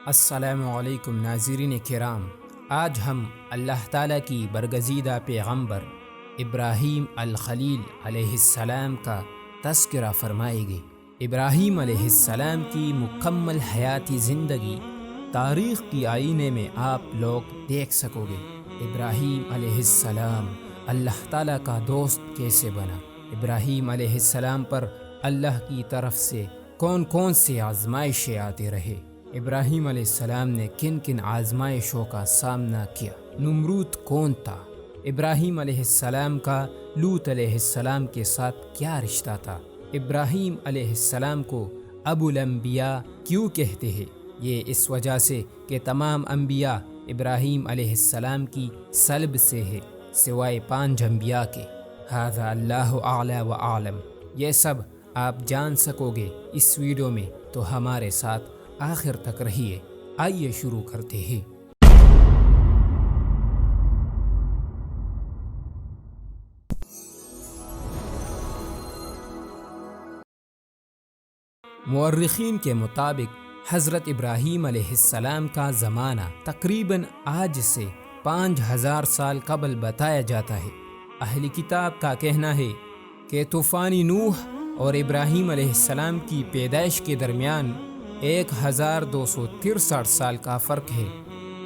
السلام علیکم ناظرین کرام، آج ہم اللہ تعالیٰ کی برگزیدہ پیغمبر ابراہیم الخلیل علیہ السلام کا تذکرہ فرمائیں گے۔ ابراہیم علیہ السلام کی مکمل حیاتی زندگی تاریخ کی آئینے میں آپ لوگ دیکھ سکو گے۔ ابراہیم علیہ السلام اللہ تعالیٰ کا دوست کیسے بنا، ابراہیم علیہ السلام پر اللہ کی طرف سے کون کون سے آزمائشیں آتے رہے، ابراہیم علیہ السلام نے کن کن آزمائشوں کا سامنا کیا، نمرود کون تھا، ابراہیم علیہ السلام کا لوط علیہ السلام کے ساتھ کیا رشتہ تھا، ابراہیم علیہ السلام کو ابو الانبیاء کیوں کہتے ہیں؟ یہ اس وجہ سے کہ تمام انبیاء ابراہیم علیہ السلام کی سلب سے ہے سوائے 5 انبیاء کے۔ ھذا اللہ اعلی و اعلم، یہ سب آپ جان سکو گے اس ویڈیو میں، تو ہمارے ساتھ آخر تک رہیے۔ آئیے شروع کرتے ہیں۔ مورخین کے مطابق حضرت ابراہیم علیہ السلام کا زمانہ تقریباً آج سے 5000 سال قبل بتایا جاتا ہے۔ اہل کتاب کا کہنا ہے کہ طوفانی نوح اور ابراہیم علیہ السلام کی پیدائش کے درمیان 1263 سال کا فرق ہے،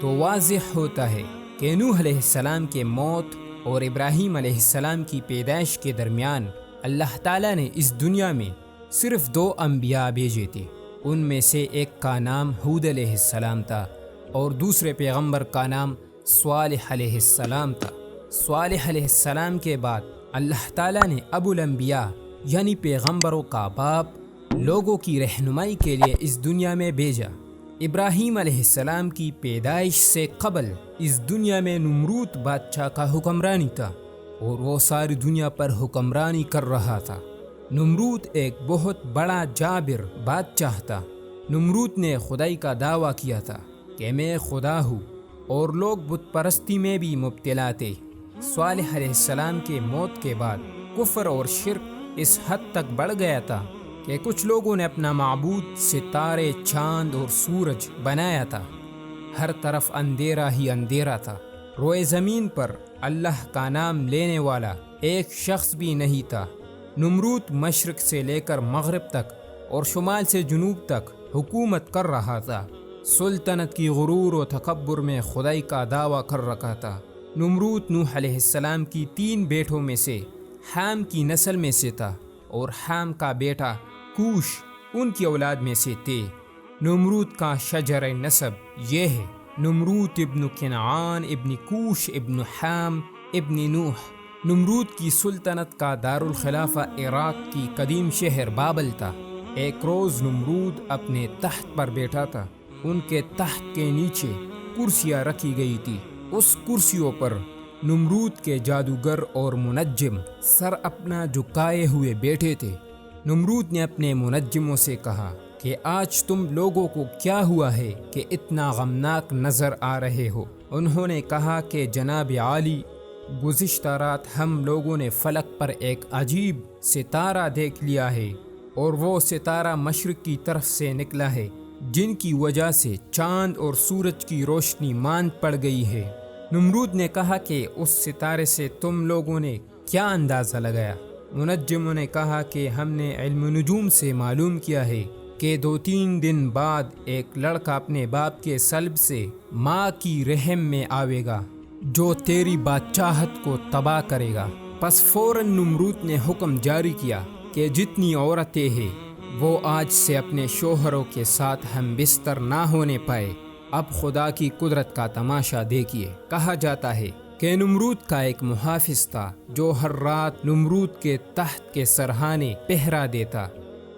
تو واضح ہوتا ہے کہ نوح علیہ السلام کے موت اور ابراہیم علیہ السلام کی پیدائش کے درمیان اللہ تعالیٰ نے اس دنیا میں صرف 2 انبیاء بھیجے تھے۔ ان میں سے ایک کا نام ہود علیہ السلام تھا اور دوسرے پیغمبر کا نام صالح علیہ السلام تھا۔ صالح علیہ السلام کے بعد اللہ تعالیٰ نے ابو الانبیاء یعنی پیغمبروں کا باپ لوگوں کی رہنمائی کے لیے اس دنیا میں بھیجا۔ ابراہیم علیہ السلام کی پیدائش سے قبل اس دنیا میں نمرود بادشاہ کا حکمرانی تھا اور وہ ساری دنیا پر حکمرانی کر رہا تھا۔ نمرود ایک بہت بڑا جابر بادشاہ تھا۔ نمرود نے خدائی کا دعویٰ کیا تھا کہ میں خدا ہوں، اور لوگ بت پرستی میں بھی مبتلا تھے۔ صالح علیہ السلام کے موت کے بعد کفر اور شرک اس حد تک بڑھ گیا تھا کہ کچھ لوگوں نے اپنا معبود ستارے، چاند اور سورج بنایا تھا۔ ہر طرف اندھیرا ہی اندھیرا تھا۔ روئے زمین پر اللہ کا نام لینے والا ایک شخص بھی نہیں تھا۔ نمرود مشرق سے لے کر مغرب تک اور شمال سے جنوب تک حکومت کر رہا تھا۔ سلطنت کی غرور و تکبر میں خدائی کا دعویٰ کر رکھا تھا۔ نمرود نوح علیہ السلام کی 3 بیٹوں میں سے حام کی نسل میں سے تھا، اور حام کا بیٹا کوش ان کی اولاد میں سے تھے۔ نمرود کا شجر نسب یہ ہے: نمرود ابن کنعان ابن کوش ابن حام ابن نوح۔ نمرود کی سلطنت کا دارالخلافہ عراق کی قدیم شہر بابل تھا۔ ایک روز نمرود اپنے تخت پر بیٹھا تھا۔ ان کے تخت کے نیچے کرسیاں رکھی گئی تھی۔ اس کرسیوں پر نمرود کے جادوگر اور منجم سر اپنا جھکائے ہوئے بیٹھے تھے۔ نمرود نے اپنے منجموں سے کہا کہ آج تم لوگوں کو کیا ہوا ہے کہ اتنا غمناک نظر آ رہے ہو؟ انہوں نے کہا کہ جناب عالی، گزشتہ رات ہم لوگوں نے فلک پر ایک عجیب ستارہ دیکھ لیا ہے، اور وہ ستارہ مشرق کی طرف سے نکلا ہے، جن کی وجہ سے چاند اور سورج کی روشنی ماند پڑ گئی ہے۔ نمرود نے کہا کہ اس ستارے سے تم لوگوں نے کیا اندازہ لگایا؟ منجموں نے کہا کہ ہم نے علم نجوم سے معلوم کیا ہے کہ 2-3 دن بعد ایک لڑکا اپنے باپ کے سلب سے ماں کی رحم میں آوے گا، جو تیری بادشاہت کو تباہ کرے گا۔ پس فوراً نمرود نے حکم جاری کیا کہ جتنی عورتیں ہیں وہ آج سے اپنے شوہروں کے ساتھ ہم بستر نہ ہونے پائے۔ اب خدا کی قدرت کا تماشا دیکھیے۔ کہا جاتا ہے کہ نمرود کا ایک محافظ تھا جو ہر رات نمرود کے تخت کے سرہانے پہرا دیتا،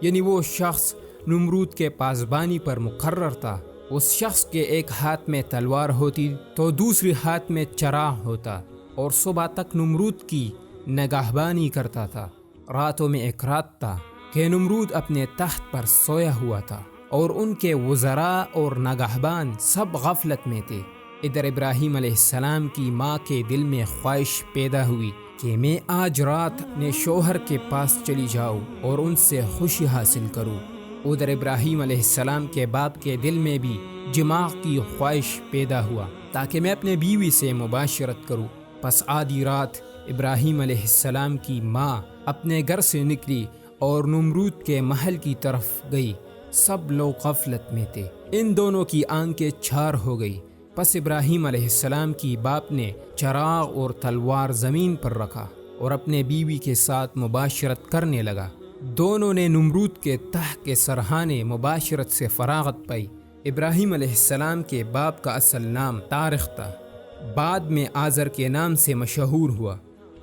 یعنی وہ شخص نمرود کے پاسبانی پر مقرر تھا۔ اس شخص کے ایک ہاتھ میں تلوار ہوتی تو دوسری ہاتھ میں چراغ ہوتا، اور صبح تک نمرود کی نگہبانی کرتا تھا۔ راتوں میں ایک رات تھا کہ نمرود اپنے تخت پر سویا ہوا تھا، اور ان کے وزراء اور نگہبان سب غفلت میں تھے۔ ادھر ابراہیم علیہ السلام کی ماں کے دل میں خواہش پیدا ہوئی کہ میں آج رات اپنے شوہر کے پاس چلی جاؤں اور ان سے خوشی حاصل کروں۔ ادھر ابراہیم علیہ السلام کے باپ کے دل میں بھی جماع کی خواہش پیدا ہوا تاکہ میں اپنے بیوی سے مباشرت کروں۔ پس آدھی رات ابراہیم علیہ السلام کی ماں اپنے گھر سے نکلی اور نمرود کے محل کی طرف گئی۔ سب لوگ غفلت میں تھے، ان دونوں کی آنکھیں چھار ہو گئی۔ پس ابراہیم علیہ السلام کی باپ نے چراغ اور تلوار زمین پر رکھا اور اپنے بیوی کے ساتھ مباشرت کرنے لگا۔ دونوں نے نمرود کے تہ کے سرہانے مباشرت سے فراغت پائی۔ ابراہیم علیہ السلام کے باپ کا اصل نام طارق تھا، بعد میں آزر کے نام سے مشہور ہوا۔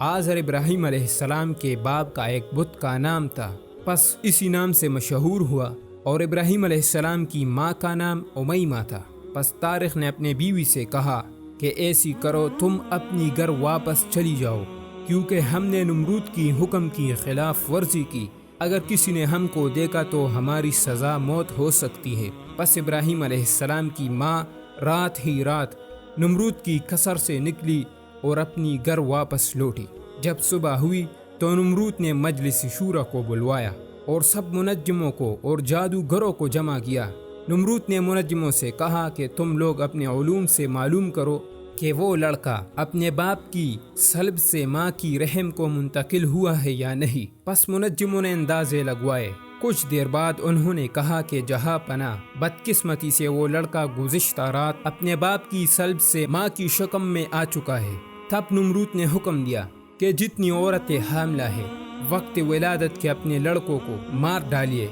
آزر ابراہیم علیہ السلام کے باپ کا ایک بت کا نام تھا، پس اسی نام سے مشہور ہوا، اور ابراہیم علیہ السلام کی ماں کا نام امیمہ تھا۔ پس طارق نے اپنے بیوی سے کہا کہ ایسی کرو، تم اپنی گھر واپس چلی جاؤ، کیونکہ ہم نے نمرود کی حکم کی خلاف ورزی کی۔ اگر کسی نے ہم کو دیکھا تو ہماری سزا موت ہو سکتی ہے۔ پس ابراہیم علیہ السلام کی ماں رات ہی رات نمرود کی قصر سے نکلی اور اپنی گھر واپس لوٹی۔ جب صبح ہوئی تو نمرود نے مجلس شورا کو بلوایا اور سب منجموں کو اور جادوگروں کو جمع کیا۔ نمرود نے منجموں سے کہا کہ تم لوگ اپنے علوم سے معلوم کرو کہ وہ لڑکا اپنے باپ کی صلب سے ماں کی رحم کو منتقل ہوا ہے یا نہیں۔ پس منجموں نے اندازے لگوائے۔ کچھ دیر بعد انہوں نے کہا کہ جہاں پناہ بدقسمتی سے وہ لڑکا گزشتہ رات اپنے باپ کی صلب سے ماں کی شکم میں آ چکا ہے۔ تب نمرود نے حکم دیا کہ جتنی عورتیں حاملہ ہیں وقت ولادت کے اپنے لڑکوں کو مار ڈالیے۔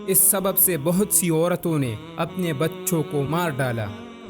اس سبب سے بہت سی عورتوں نے اپنے بچوں کو مار ڈالا۔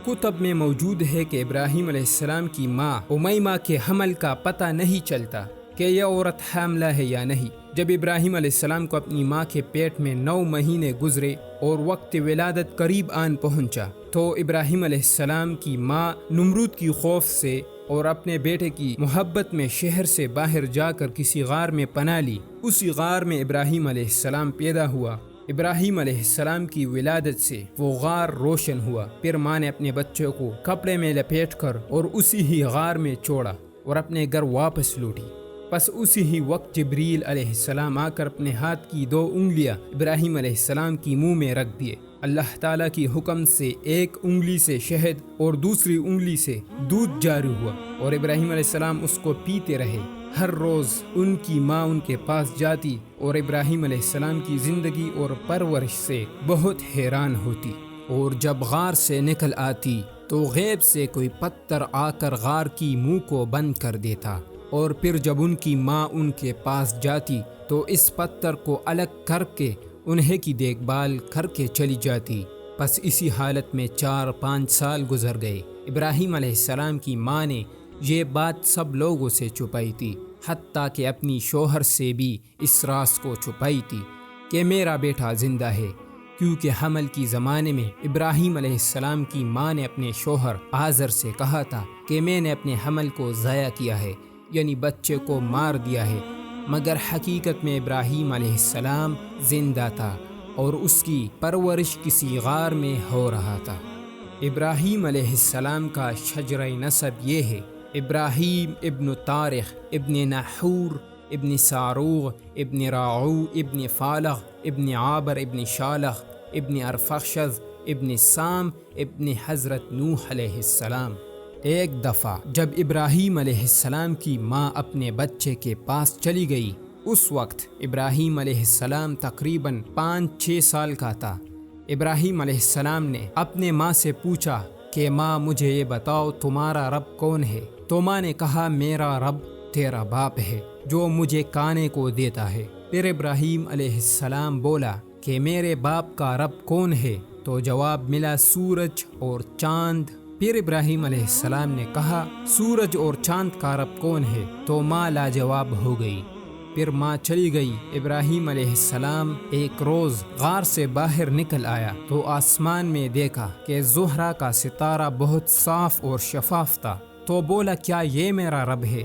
کتب میں موجود ہے کہ ابراہیم علیہ السلام کی ماں امیمہ کے حمل کا پتہ نہیں چلتا کہ یہ عورت حاملہ ہے یا نہیں۔ جب ابراہیم علیہ السلام کو اپنی ماں کے پیٹ میں 9 مہینے گزرے اور وقت ولادت قریب آن پہنچا تو ابراہیم علیہ السلام کی ماں نمرود کی خوف سے اور اپنے بیٹے کی محبت میں شہر سے باہر جا کر کسی غار میں پناہ لی۔ اسی غار میں ابراہیم علیہ السلام پیدا ہوا۔ ابراہیم علیہ السلام کی ولادت سے وہ غار روشن ہوا۔ پھر ماں نے اپنے بچوں کو کپڑے میں لپیٹ کر اور اسی ہی غار میں چھوڑا اور اپنے گھر واپس لوٹی۔ پس اسی ہی وقت جبریل علیہ السلام آ کر اپنے ہاتھ کی 2 انگلیاں ابراہیم علیہ السلام کی منہ میں رکھ دیے۔ اللہ تعالیٰ کی حکم سے ایک انگلی سے شہد اور دوسری انگلی سے دودھ جاری ہوا اور ابراہیم علیہ السلام اس کو پیتے رہے۔ ہر روز ان کی ماں ان کے پاس جاتی اور ابراہیم علیہ السلام کی زندگی اور پرورش سے بہت حیران ہوتی، اور جب غار سے نکل آتی تو غیب سے کوئی پتھر آ کر غار کی منہ کو بند کر دیتا، اور پھر جب ان کی ماں ان کے پاس جاتی تو اس پتھر کو الگ کر کے انہیں کی دیکھ بھال کر کے چلی جاتی۔ پس اسی حالت میں 4-5 سال گزر گئے۔ ابراہیم علیہ السلام کی ماں نے یہ بات سب لوگوں سے چھپائی تھی، حتیٰ کہ اپنی شوہر سے بھی اس راز کو چھپائی تھی کہ میرا بیٹا زندہ ہے، کیونکہ حمل کی زمانے میں ابراہیم علیہ السلام کی ماں نے اپنے شوہر آزر سے کہا تھا کہ میں نے اپنے حمل کو ضائع کیا ہے، یعنی بچے کو مار دیا ہے، مگر حقیقت میں ابراہیم علیہ السلام زندہ تھا اور اس کی پرورش کسی غار میں ہو رہا تھا۔ ابراہیم علیہ السلام کا شجرہ نسب یہ ہے: ابراہیم ابن طارق ابن نحور ابن ساروغ ابن راعو ابن فالغ ابن عابر ابن شالخ ابن ارفخشد ابن سام ابن حضرت نوح علیہ السلام۔ ایک دفعہ جب ابراہیم علیہ السلام کی ماں اپنے بچے کے پاس چلی گئی، اس وقت ابراہیم علیہ السلام تقریباً 5-6 سال کا تھا۔ ابراہیم علیہ السلام نے اپنے ماں سے پوچھا کہ ماں مجھے یہ بتاؤ تمہارا رب کون ہے؟ تو ماں نے کہا میرا رب تیرا باپ ہے جو مجھے کھانے کو دیتا ہے۔ پھر ابراہیم علیہ السلام بولا کہ میرے باپ کا رب کون ہے؟ تو جواب ملا سورج اور چاند۔ پھر ابراہیم علیہ السلام نے کہا سورج اور چاند کا رب کون ہے؟ تو ماں لاجواب ہو گئی۔ پھر ماں چلی گئی۔ ابراہیم علیہ السلام ایک روز غار سے باہر نکل آیا تو آسمان میں دیکھا کہ زہرہ کا ستارہ بہت صاف اور شفاف تھا، تو بولا کیا یہ میرا رب ہے؟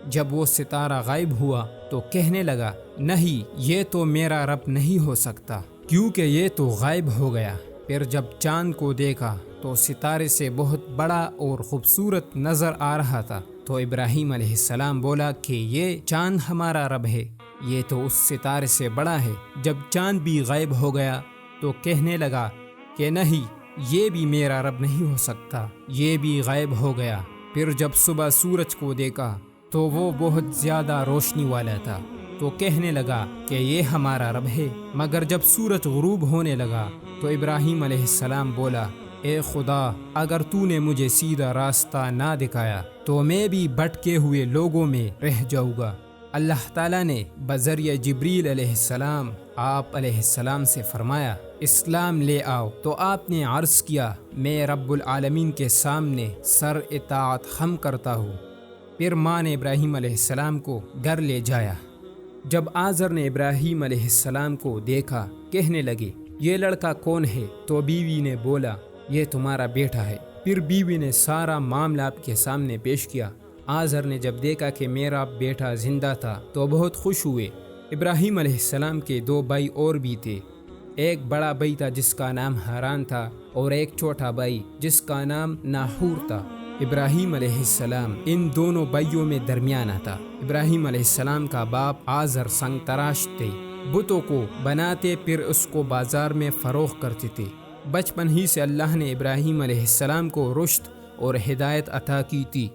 جب وہ ستارہ غائب ہوا تو کہنے لگا نہیں، یہ تو میرا رب نہیں ہو سکتا کیونکہ یہ تو غائب ہو گیا۔ پھر جب چاند کو دیکھا تو ستارے سے بہت بڑا اور خوبصورت نظر آ رہا تھا، تو ابراہیم علیہ السلام بولا کہ یہ چاند ہمارا رب ہے، یہ تو اس ستارے سے بڑا ہے۔ جب چاند بھی غائب ہو گیا تو کہنے لگا کہ نہیں، یہ بھی میرا رب نہیں ہو سکتا، یہ بھی غائب ہو گیا۔ پھر جب صبح سورج کو دیکھا تو وہ بہت زیادہ روشنی والا تھا، تو کہنے لگا کہ یہ ہمارا رب ہے۔ مگر جب سورج غروب ہونے لگا تو ابراہیم علیہ السلام بولا، اے خدا، اگر تو نے مجھے سیدھا راستہ نہ دکھایا تو میں بھی بھٹکے ہوئے لوگوں میں رہ جاؤں گا۔ اللہ تعالیٰ نے بذریعہ جبریل علیہ السلام آپ علیہ السلام سے فرمایا، اسلام لے آؤ۔ تو آپ نے عرض کیا، میں رب العالمین کے سامنے سر اطاعت خم کرتا ہوں۔ پھر ماں نے ابراہیم علیہ السلام کو گھر لے جایا۔ جب آزر نے ابراہیم علیہ السلام کو دیکھا، کہنے لگے، یہ لڑکا کون ہے؟ تو بیوی نے بولا، یہ تمہارا بیٹا ہے۔ پھر بیوی نے سارا معاملہ آپ کے سامنے پیش کیا۔ آزر نے جب دیکھا کہ میرا بیٹا زندہ تھا تو بہت خوش ہوئے۔ ابراہیم علیہ السلام کے 2 بھائی اور بھی تھے۔ ایک بڑا بھائی تھا جس کا نام حران تھا، اور ایک چھوٹا بھائی جس کا نام ناحور تھا۔ ابراہیم علیہ السلام ان دونوں بھائیوں میں درمیانہ تھا۔ ابراہیم علیہ السلام کا باپ آزر سنگ تراش تھے، بتوں کو بناتے پھر اس کو بازار میں فروخت کرتے تھے۔ بچپن ہی سے اللہ نے ابراہیم علیہ السلام کو رشد اور ہدایت عطا کی تھی۔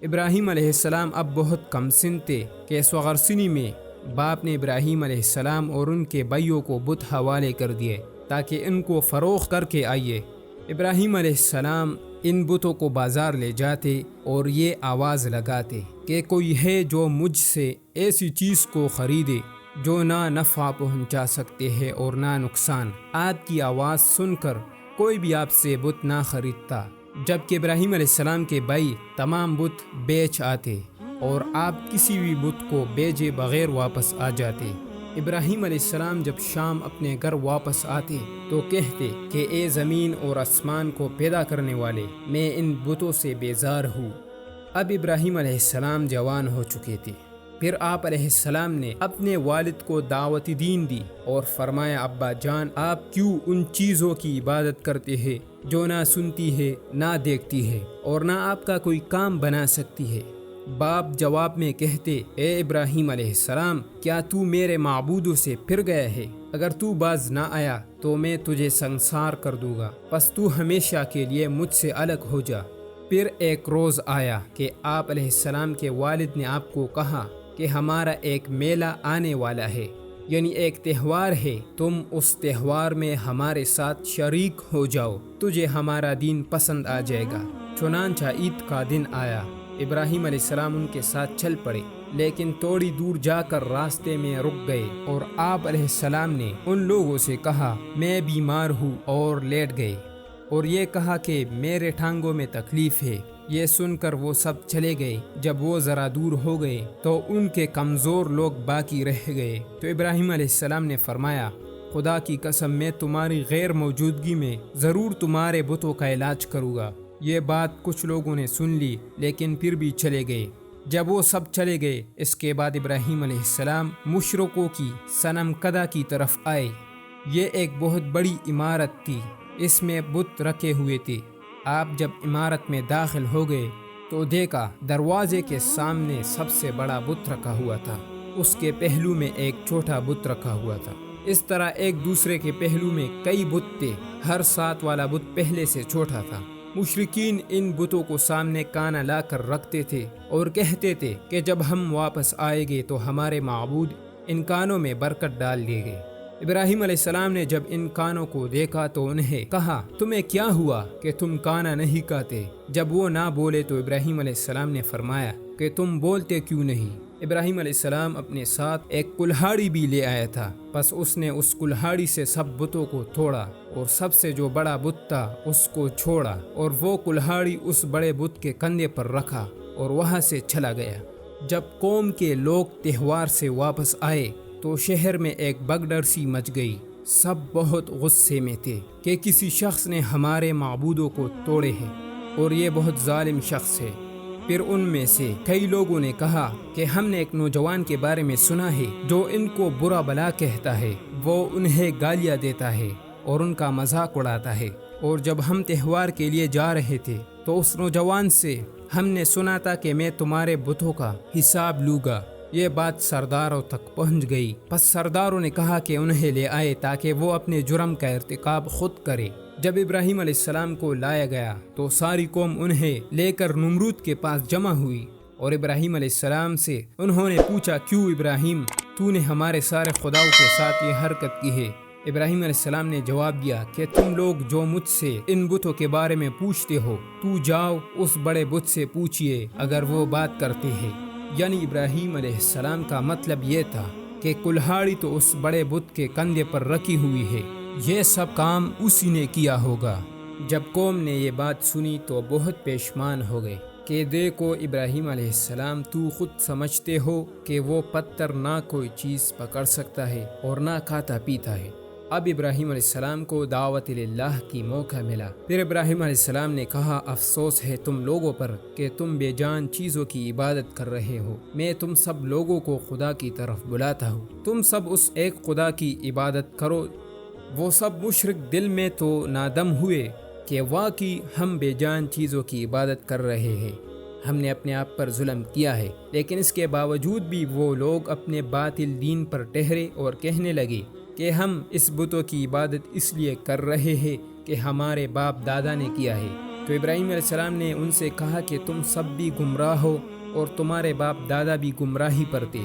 ابراہیم علیہ السلام اب بہت کم سن تھے کہ صغر سنی میں باپ نے ابراہیم علیہ السلام اور ان کے بھائیوں کو بت حوالے کر دیے تاکہ ان کو فروخت کر کے آئیے۔ ابراہیم علیہ السلام ان بتوں کو بازار لے جاتے اور یہ آواز لگاتے کہ کوئی ہے جو مجھ سے ایسی چیز کو خریدے جو نہ نفع پہنچا سکتے ہیں اور نہ نقصان۔ آپ کی آواز سن کر کوئی بھی آپ سے بت نہ خریدتا، جبکہ ابراہیم علیہ السلام کے بھائی تمام بت بیچ آتے اور آپ کسی بھی بت کو بیچے بغیر واپس آ جاتے۔ ابراہیم علیہ السلام جب شام اپنے گھر واپس آتے تو کہتے کہ اے زمین اور آسمان کو پیدا کرنے والے، میں ان بتوں سے بیزار ہوں۔ اب ابراہیم علیہ السلام جوان ہو چکے تھے۔ پھر آپ علیہ السلام نے اپنے والد کو دعوت دین دی اور فرمایا، ابا جان، آپ کیوں ان چیزوں کی عبادت کرتے ہیں جو نہ سنتی ہے نہ دیکھتی ہے اور نہ آپ کا کوئی کام بنا سکتی ہے؟ باپ جواب میں کہتے، اے ابراہیم علیہ السلام، کیا تو میرے معبودوں سے پھر گیا ہے؟ اگر تو باز نہ آیا تو میں تجھے سنسار کر دوں گا، پس تو ہمیشہ کے لیے مجھ سے الگ ہو جا۔ پھر ایک روز آیا کہ آپ علیہ السلام کے والد نے آپ کو کہا کہ ہمارا ایک میلہ آنے والا ہے، یعنی ایک تہوار ہے، تم اس تہوار میں ہمارے ساتھ شریک ہو جاؤ، تجھے ہمارا دین پسند آ جائے گا۔ چنانچہ عید کا دن آیا۔ ابراہیم علیہ السلام ان کے ساتھ چل پڑے، لیکن تھوڑی دور جا کر راستے میں رک گئے اور آپ علیہ السلام نے ان لوگوں سے کہا، میں بیمار ہوں، اور لیٹ گئے اور یہ کہا کہ میرے ٹانگوں میں تکلیف ہے۔ یہ سن کر وہ سب چلے گئے۔ جب وہ ذرا دور ہو گئے تو ان کے کمزور لوگ باقی رہ گئے۔ تو ابراہیم علیہ السلام نے فرمایا، خدا کی قسم، میں تمہاری غیر موجودگی میں ضرور تمہارے بتوں کا علاج کروں گا۔ یہ بات کچھ لوگوں نے سن لی لیکن پھر بھی چلے گئے۔ جب وہ سب چلے گئے، اس کے بعد ابراہیم علیہ السلام مشرکوں کی صنم کدہ کی طرف آئے۔ یہ ایک بہت بڑی عمارت تھی، اس میں بت رکھے ہوئے تھے۔ آپ جب عمارت میں داخل ہو گئے تو دیکھا دروازے کے سامنے سب سے بڑا بت رکھا ہوا تھا، اس کے پہلو میں ایک چھوٹا بت رکھا ہوا تھا۔ اس طرح ایک دوسرے کے پہلو میں کئی بت تھے، ہر ساتھ والا بت پہلے سے چھوٹا تھا۔ مشرکین ان بتوں کو سامنے کانا لا کر رکھتے تھے اور کہتے تھے کہ جب ہم واپس آئیں گے تو ہمارے معبود ان کانوں میں برکت ڈال دے گے۔ ابراہیم علیہ السلام نے جب ان کانوں کو دیکھا تو انہیں کہا، تمہیں کیا ہوا کہ تم کانا نہیں کاتے؟ جب وہ نہ بولے تو ابراہیم علیہ السلام نے فرمایا کہ تم بولتے کیوں نہیں؟ ابراہیم علیہ السلام اپنے ساتھ ایک کلہاڑی بھی لے آیا تھا، پس اس نے اس کلہاڑی سے سب بتوں کو توڑا اور سب سے جو بڑا بت تھا اس کو چھوڑا، اور وہ کلہاڑی اس بڑے بت کے کندھے پر رکھا اور وہاں سے چلا گیا۔ جب قوم کے لوگ تہوار سے واپس آئے تو شہر میں ایک بگڈر سی مچ گئی۔ سب بہت غصے میں تھے کہ کسی شخص نے ہمارے معبودوں کو توڑے ہیں اور یہ بہت ظالم شخص ہے۔ پھر ان میں سے کئی لوگوں نے کہا کہ ہم نے ایک نوجوان کے بارے میں سنا ہے جو ان کو برا بلا کہتا ہے، وہ انہیں گالیاں دیتا ہے اور ان کا مذاق اڑاتا ہے، اور جب ہم تہوار کے لیے جا رہے تھے تو اس نوجوان سے ہم نے سنا تھا کہ میں تمہارے بتوں کا حساب لوں گا۔ یہ بات سرداروں تک پہنچ گئی، پس سرداروں نے کہا کہ انہیں لے آئے تاکہ وہ اپنے جرم کا ارتکاب خود کرے۔ جب ابراہیم علیہ السلام کو لایا گیا تو ساری قوم انہیں لے کر نمرود کے پاس جمع ہوئی، اور ابراہیم علیہ السلام سے انہوں نے پوچھا، کیوں ابراہیم، تو نے ہمارے سارے خداؤں کے ساتھ یہ حرکت کی ہے؟ ابراہیم علیہ السلام نے جواب دیا کہ تم لوگ جو مجھ سے ان بتوں کے بارے میں پوچھتے ہو، تو جاؤ اس بڑے بت سے پوچھئے اگر وہ بات کرتے ہیں۔ یعنی ابراہیم علیہ السلام کا مطلب یہ تھا کہ کلہاڑی تو اس بڑے بت کے کندھے پر رکھی ہوئی ہے، یہ سب کام اسی نے کیا ہوگا۔ جب قوم نے یہ بات سنی تو بہت پشیمان ہو گئے کہ دیکھو ابراہیم علیہ السلام، تو خود سمجھتے ہو کہ وہ پتھر نہ کوئی چیز پکڑ سکتا ہے اور نہ کھاتا پیتا ہے۔ اب ابراہیم علیہ السلام کو دعوت اللہ کی موقع ملا۔ پھر ابراہیم علیہ السلام نے کہا، افسوس ہے تم لوگوں پر کہ تم بے جان چیزوں کی عبادت کر رہے ہو۔ میں تم سب لوگوں کو خدا کی طرف بلاتا ہوں، تم سب اس ایک خدا کی عبادت کرو۔ وہ سب مشرک دل میں تو نادم ہوئے کہ واقعی ہم بے جان چیزوں کی عبادت کر رہے ہیں، ہم نے اپنے آپ پر ظلم کیا ہے۔ لیکن اس کے باوجود بھی وہ لوگ اپنے باطل دین پر ٹھہرے اور کہنے لگے کہ ہم اس بتوں کی عبادت اس لیے کر رہے ہیں کہ ہمارے باپ دادا نے کیا ہے۔ تو ابراہیم علیہ السلام نے ان سے کہا کہ تم سب بھی گمراہ ہو اور تمہارے باپ دادا بھی گمراہی پر تھے۔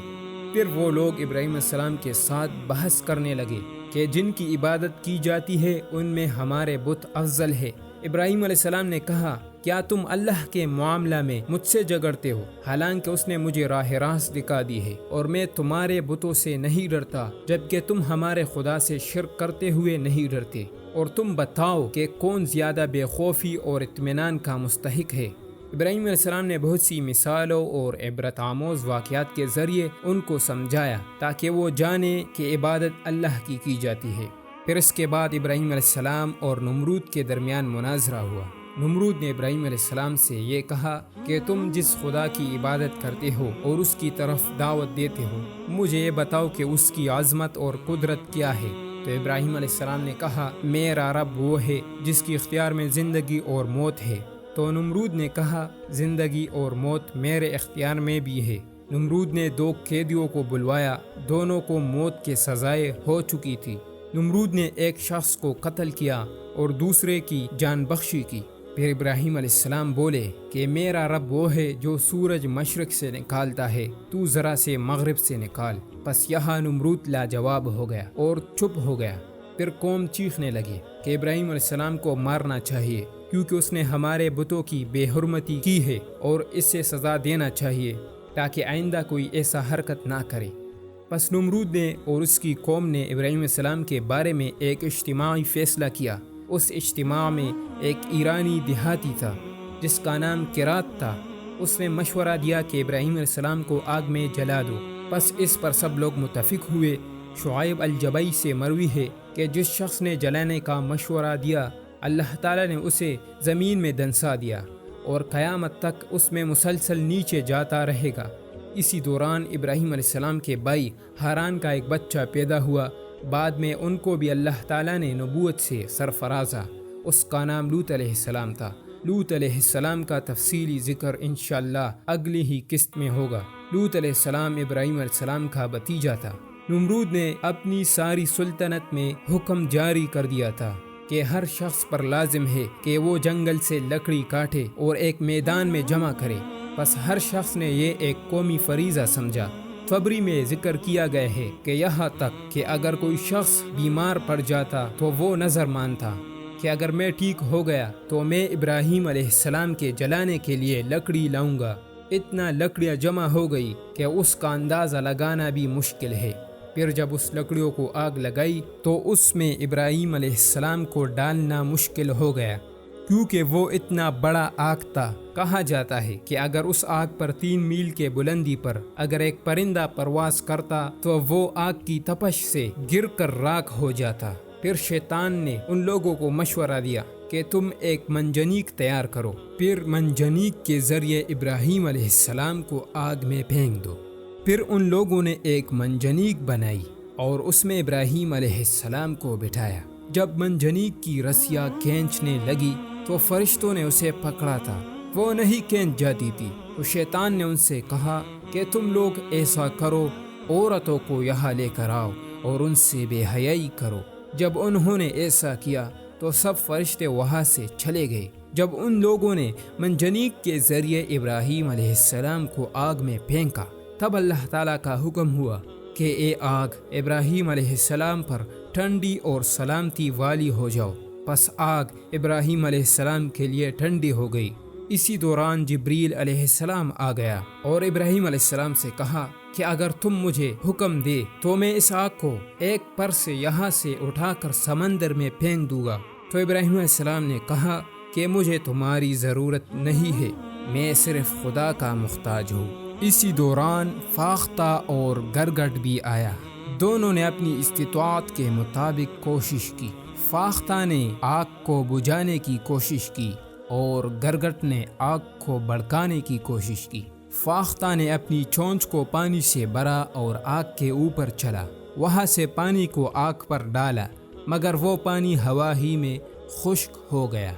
پھر وہ لوگ ابراہیم علیہ السلام کے ساتھ بحث کرنے لگے کہ جن کی عبادت کی جاتی ہے ان میں ہمارے بت افضل ہے۔ ابراہیم علیہ السلام نے کہا، کیا تم اللہ کے معاملہ میں مجھ سے جھگڑتے ہو، حالانکہ اس نے مجھے راہ راست دکھا دی ہے، اور میں تمہارے بتوں سے نہیں ڈرتا جبکہ تم ہمارے خدا سے شرک کرتے ہوئے نہیں ڈرتے، اور تم بتاؤ کہ کون زیادہ بے خوفی اور اطمینان کا مستحق ہے۔ ابراہیم علیہ السلام نے بہت سی مثالوں اور عبرت آموز واقعات کے ذریعے ان کو سمجھایا تاکہ وہ جانیں کہ عبادت اللہ کی جاتی ہے۔ پھر اس کے بعد ابراہیم علیہ السلام اور نمرود کے درمیان مناظرہ ہوا۔ نمرود نے ابراہیم علیہ السلام سے یہ کہا کہ تم جس خدا کی عبادت کرتے ہو اور اس کی طرف دعوت دیتے ہو، مجھے یہ بتاؤ کہ اس کی عظمت اور قدرت کیا ہے۔ تو ابراہیم علیہ السلام نے کہا، میرا رب وہ ہے جس کی اختیار میں زندگی اور موت ہے۔ تو نمرود نے کہا، زندگی اور موت میرے اختیار میں بھی ہے۔ نمرود نے 2 قیدیوں کو بلوایا، دونوں کو موت کی سزائیں ہو چکی تھی۔ نمرود نے ایک شخص کو قتل کیا اور دوسرے کی جان بخشی کی۔ پھر ابراہیم علیہ السلام بولے کہ میرا رب وہ ہے جو سورج مشرق سے نکالتا ہے، تو ذرا سے مغرب سے نکال۔ پس یہاں نمرود لاجواب ہو گیا اور چپ ہو گیا۔ پھر قوم چیخنے لگی کہ ابراہیم علیہ السلام کو مارنا چاہیے کیونکہ اس نے ہمارے بتوں کی بے حرمتی کی ہے، اور اس سے سزا دینا چاہیے تاکہ آئندہ کوئی ایسا حرکت نہ کرے۔ پس نمرود نے اور اس کی قوم نے ابراہیم علیہ السلام کے بارے میں ایک اجتماعی فیصلہ کیا۔ اس اجتماع میں ایک ایرانی دیہاتی تھا جس کا نام قرات تھا۔ اس نے مشورہ دیا کہ ابراہیم علیہ السلام کو آگ میں جلا دو۔ پس اس پر سب لوگ متفق ہوئے۔ شعیب الجبئی سے مروی ہے کہ جس شخص نے جلانے کا مشورہ دیا، اللہ تعالیٰ نے اسے زمین میں دنسا دیا اور قیامت تک اس میں مسلسل نیچے جاتا رہے گا۔ اسی دوران ابراہیم علیہ السلام کے بھائی ہاران کا ایک بچہ پیدا ہوا۔ بعد میں ان کو بھی اللہ تعالیٰ نے نبوت سے سرفرازا۔ اس کا نام لوط علیہ السلام تھا۔ لوط علیہ السلام کا تفصیلی ذکر انشاءاللہ اگلی ہی قسط میں ہوگا۔ لوط علیہ السلام ابراہیم علیہ السلام کا بھتیجا تھا۔ نمرود نے اپنی ساری سلطنت میں حکم جاری کر دیا تھا کہ ہر شخص پر لازم ہے کہ وہ جنگل سے لکڑی کاٹے اور ایک میدان میں جمع کرے۔ بس ہر شخص نے یہ ایک قومی فریضہ سمجھا۔ طبری میں ذکر کیا گیا ہے کہ یہاں تک کہ اگر کوئی شخص بیمار پڑ جاتا تو وہ نظر مانتا کہ اگر میں ٹھیک ہو گیا تو میں ابراہیم علیہ السلام کے جلانے کے لیے لکڑی لاؤں گا۔ اتنا لکڑیاں جمع ہو گئی کہ اس کا اندازہ لگانا بھی مشکل ہے۔ پھر جب اس لکڑیوں کو آگ لگائی تو اس میں ابراہیم علیہ السلام کو ڈالنا مشکل ہو گیا کیونکہ وہ اتنا بڑا آگ تھا۔ کہا جاتا ہے کہ اگر اس آگ پر 3 میل کے بلندی پر اگر ایک پرندہ پرواز کرتا تو وہ آگ کی تپش سے گر کر راکھ ہو جاتا۔ پھر شیطان نے ان لوگوں کو مشورہ دیا کہ تم ایک منجنیق تیار کرو، پھر منجنیق کے ذریعے ابراہیم علیہ السلام کو آگ میں پھینک دو۔ پھر ان لوگوں نے ایک منجنیق بنائی اور اس میں ابراہیم علیہ السلام کو بٹھایا۔ جب منجنیق کی رسیاں کھینچنے لگی تو فرشتوں نے اسے پکڑا تھا، وہ نہیں کھینچ جاتی تھی۔ تو شیطان نے ان سے کہا کہ تم لوگ ایسا کرو، عورتوں کو یہاں لے کر آؤ اور ان سے بے حیائی کرو۔ جب انہوں نے ایسا کیا تو سب فرشتے وہاں سے چلے گئے۔ جب ان لوگوں نے منجنیق کے ذریعے ابراہیم علیہ السلام کو آگ میں پھینکا، تب اللہ تعالیٰ کا حکم ہوا کہ اے آگ ابراہیم علیہ السلام پر ٹھنڈی اور سلامتی والی ہو جاؤ۔ پس آگ ابراہیم علیہ السلام کے لیے ٹھنڈی ہو گئی۔ اسی دوران جبریل علیہ السلام آ گیا اور ابراہیم علیہ السلام سے کہا کہ اگر تم مجھے حکم دے تو میں اس آگ کو ایک پر سے یہاں سے اٹھا کر سمندر میں پھینک دوں گا۔ تو ابراہیم علیہ السلام نے کہا کہ مجھے تمہاری ضرورت نہیں ہے، میں صرف خدا کا محتاج ہوں۔ اسی دوران فاختہ اور گرگٹ بھی آیا۔ دونوں نے اپنی استطاعت کے مطابق کوشش کی۔ فاختہ نے آگ کو بجھانے کی کوشش کی اور گرگٹ نے آگ کو بھڑکانے کی کوشش کی۔ فاختہ نے اپنی چونچ کو پانی سے بھرا اور آگ کے اوپر چلا، وہاں سے پانی کو آگ پر ڈالا، مگر وہ پانی ہوا ہی میں خشک ہو گیا۔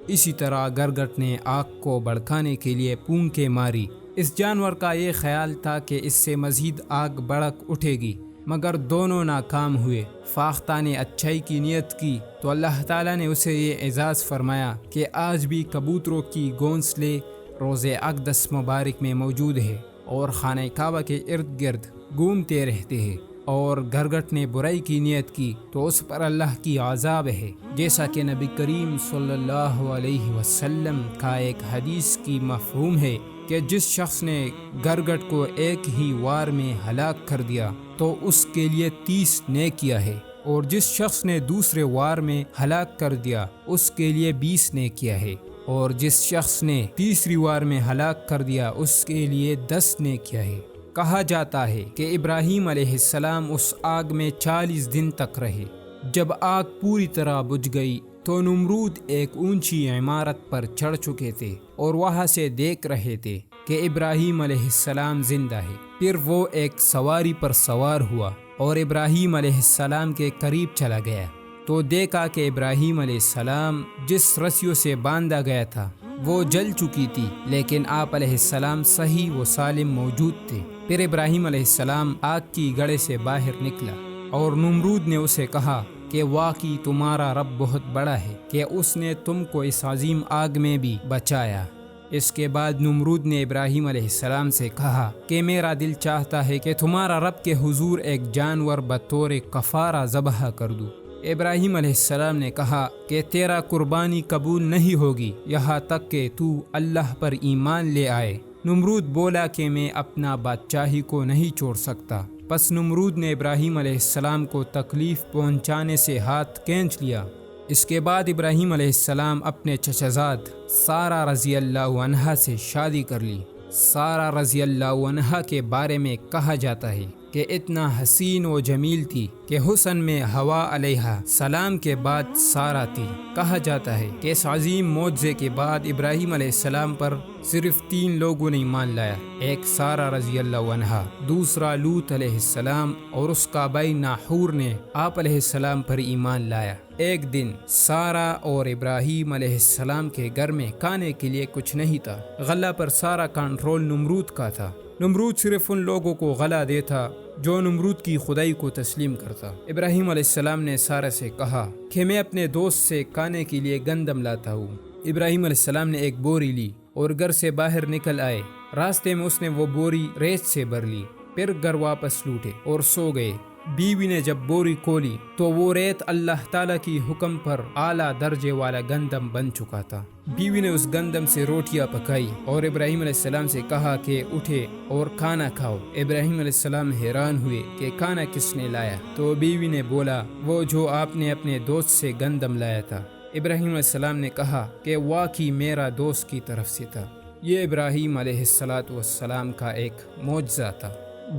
اسی طرح گرگٹ نے آگ کو بھڑکانے کے لیے پونکیں ماری۔ اس جانور کا یہ خیال تھا کہ اس سے مزید آگ بھڑک اٹھے گی، مگر دونوں ناکام ہوئے۔ فاختہ نے اچھائی کی نیت کی تو اللہ تعالیٰ نے اسے یہ اعزاز فرمایا کہ آج بھی کبوتروں کی گھونسلے روضہ اقدس مبارک میں موجود ہے اور خانہ کعبہ کے ارد گرد گھومتے رہتے ہیں۔ اور گرگٹ نے برائی کی نیت کی تو اس پر اللہ کی عذاب ہے، جیسا کہ نبی کریم صلی اللہ علیہ وسلم کا ایک حدیث کی مفہوم ہے کہ جس شخص نے گرگٹ کو ایک ہی وار میں ہلاک کر دیا تو اس کے لیے 30 نیکیاں ہے، اور جس شخص نے دوسرے وار میں ہلاک کر دیا اس کے لیے 20 نیکیاں ہے، اور جس شخص نے تیسری وار میں ہلاک کر دیا اس کے لیے 10 نیکیاں ہے۔ کہا جاتا ہے کہ ابراہیم علیہ السلام اس آگ میں 40 دن تک رہے۔ جب آگ پوری طرح بجھ گئی تو نمرود ایک اونچی عمارت پر چڑھ چکے تھے اور وہاں سے دیکھ رہے تھے کہ ابراہیم علیہ السلام زندہ ہے۔ پھر وہ ایک سواری پر سوار ہوا اور ابراہیم علیہ السلام کے قریب چلا گیا تو دیکھا کہ ابراہیم علیہ السلام جس رسیوں سے باندھا گیا تھا وہ جل چکی تھی، لیکن آپ علیہ السلام صحیح و سالم موجود تھے۔ پھر ابراہیم علیہ السلام آگ کی گڑھے سے باہر نکلا اور نمرود نے اسے کہا کہ واقعی تمہارا رب بہت بڑا ہے کہ اس نے تم کو اس عظیم آگ میں بھی بچایا۔ اس کے بعد نمرود نے ابراہیم علیہ السلام سے کہا کہ میرا دل چاہتا ہے کہ تمہارا رب کے حضور ایک جانور بطور کفارہ ذبح کر دوں۔ ابراہیم علیہ السلام نے کہا کہ تیرا قربانی قبول نہیں ہوگی یہاں تک کہ تو اللہ پر ایمان لے آئے۔ نمرود بولا کہ میں اپنا بادشاہی کو نہیں چھوڑ سکتا۔ پس نمرود نے ابراہیم علیہ السلام کو تکلیف پہنچانے سے ہاتھ کھینچ لیا۔ اس کے بعد ابراہیم علیہ السلام اپنے چچزاد سارہ رضی اللہ عنہا سے شادی کر لی۔ سارہ رضی اللہ عنہا کے بارے میں کہا جاتا ہے کہ اتنا حسین و جمیل تھی کہ حسن میں حوا علیہ السلام کے بعد سارہ تھی۔ کہا جاتا ہے کہ اس عظیم معجزے کے بعد ابراہیم علیہ السلام پر صرف 3 لوگوں نے ایمان لایا، ایک سارہ رضی اللہ عنہا، دوسرا لوط علیہ السلام اور اس کا بھائی ناحور نے آپ علیہ السلام پر ایمان لایا۔ ایک دن سارہ اور ابراہیم علیہ السلام کے گھر میں کھانے کے لیے کچھ نہیں تھا۔ غلہ پر سارا کنٹرول نمرود کا تھا۔ نمرود صرف ان لوگوں کو غلہ دیتا جو نمرود کی خدائی کو تسلیم کرتا۔ ابراہیم علیہ السلام نے سارہ سے کہا کہ میں اپنے دوست سے کھانے کے لیے گندم لاتا ہوں۔ ابراہیم علیہ السلام نے ایک بوری لی اور گھر سے باہر نکل آئے۔ راستے میں اس نے وہ بوری ریت سے بھر لی، پھر گھر واپس لوٹے اور سو گئے۔ بیوی نے جب بوری کھولی تو وہ ریت اللہ تعالیٰ کی حکم پر اعلیٰ درجے والا گندم بن چکا تھا۔ بیوی نے اس گندم سے روٹیاں پکائی اور ابراہیم علیہ السلام سے کہا کہ اٹھے اور کھانا کھاؤ۔ ابراہیم علیہ السلام حیران ہوئے کہ کھانا کس نے لایا، تو بیوی نے بولا وہ جو آپ نے اپنے دوست سے گندم لایا تھا۔ ابراہیم علیہ السلام نے کہا کہ واقعی میرا دوست کی طرف سے تھا۔ یہ ابراہیم علیہ السلام کا ایک معجزہ تھا۔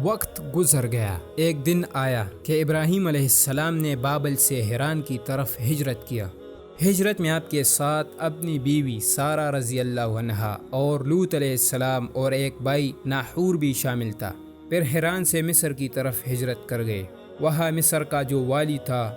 وقت گزر گیا۔ ایک دن آیا کہ ابراہیم علیہ السلام نے بابل سے حران کی طرف ہجرت کیا۔ ہجرت میں آپ کے ساتھ اپنی بیوی سارہ رضی اللہ عنہا اور لوط علیہ السلام اور ایک بھائی ناحور بھی شامل تھا۔ پھر حران سے مصر کی طرف ہجرت کر گئے۔ وہاں مصر کا جو والی تھا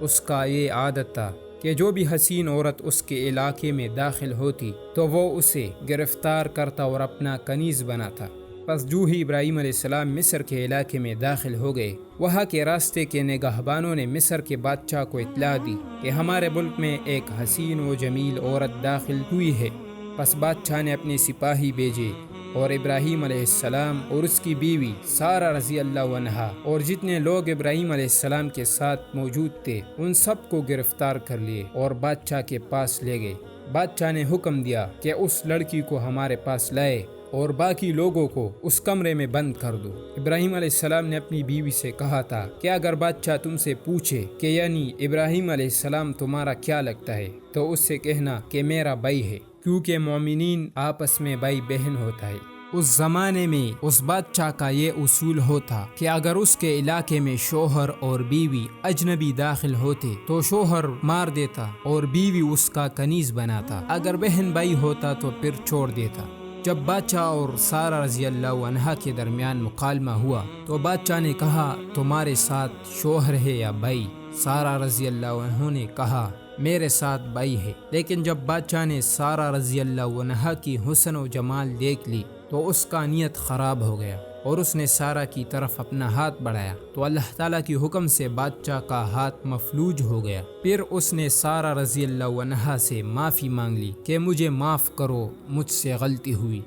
اس کا یہ عادت تھا کہ جو بھی حسین عورت اس کے علاقے میں داخل ہوتی تو وہ اسے گرفتار کرتا اور اپنا کنیز بناتا۔ پس جو ہی ابراہیم علیہ السلام مصر کے علاقے میں داخل ہو گئے، وہاں کے راستے کے نگہبانوں نے مصر کے بادشاہ کو اطلاع دی کہ ہمارے ملک میں ایک حسین و جمیل عورت داخل ہوئی ہے۔ پس بادشاہ نے اپنے سپاہی بھیجے اور ابراہیم علیہ السلام اور اس کی بیوی سارہ رضی اللہ عنہا اور جتنے لوگ ابراہیم علیہ السلام کے ساتھ موجود تھے ان سب کو گرفتار کر لیے اور بادشاہ کے پاس لے گئے۔ بادشاہ نے حکم دیا کہ اس لڑکی کو ہمارے پاس لائے اور باقی لوگوں کو اس کمرے میں بند کر دو۔ ابراہیم علیہ السلام نے اپنی بیوی سے کہا تھا کہ اگر بادشاہ تم سے پوچھے کہ یعنی ابراہیم علیہ السلام تمہارا کیا لگتا ہے تو اس سے کہنا کہ میرا بھائی ہے، کیونکہ مومنین آپس میں بھائی بہن ہوتا ہے۔ اس زمانے میں اس بادشاہ کا یہ اصول ہوتا کہ اگر اس کے علاقے میں شوہر اور بیوی اجنبی داخل ہوتے تو شوہر مار دیتا اور بیوی اس کا کنیز بناتا، اگر بہن بھائی ہوتا تو پھر چھوڑ دیتا۔ جب بادشاہ اور سارہ رضی اللہ عنہا کے درمیان مکالمہ ہوا تو بادشاہ نے کہا تمہارے ساتھ شوہر ہے یا بھائی؟ سارہ رضی اللہ عنہ نے کہا میرے ساتھ بھائی ہے۔ لیکن جب بادشاہ نے سارہ رضی اللہ عنہا کی حسن و جمال دیکھ لی تو اس کا نیت خراب ہو گیا اور اس نے سارہ کی طرف اپنا ہاتھ بڑھایا تو اللہ تعالیٰ کی حکم سے بادشاہ کا ہاتھ مفلوج ہو گیا۔ پھر اس نے سارہ رضی اللہ عنہا سے معافی مانگ لی کہ مجھے معاف کرو، مجھ سے غلطی ہوئی۔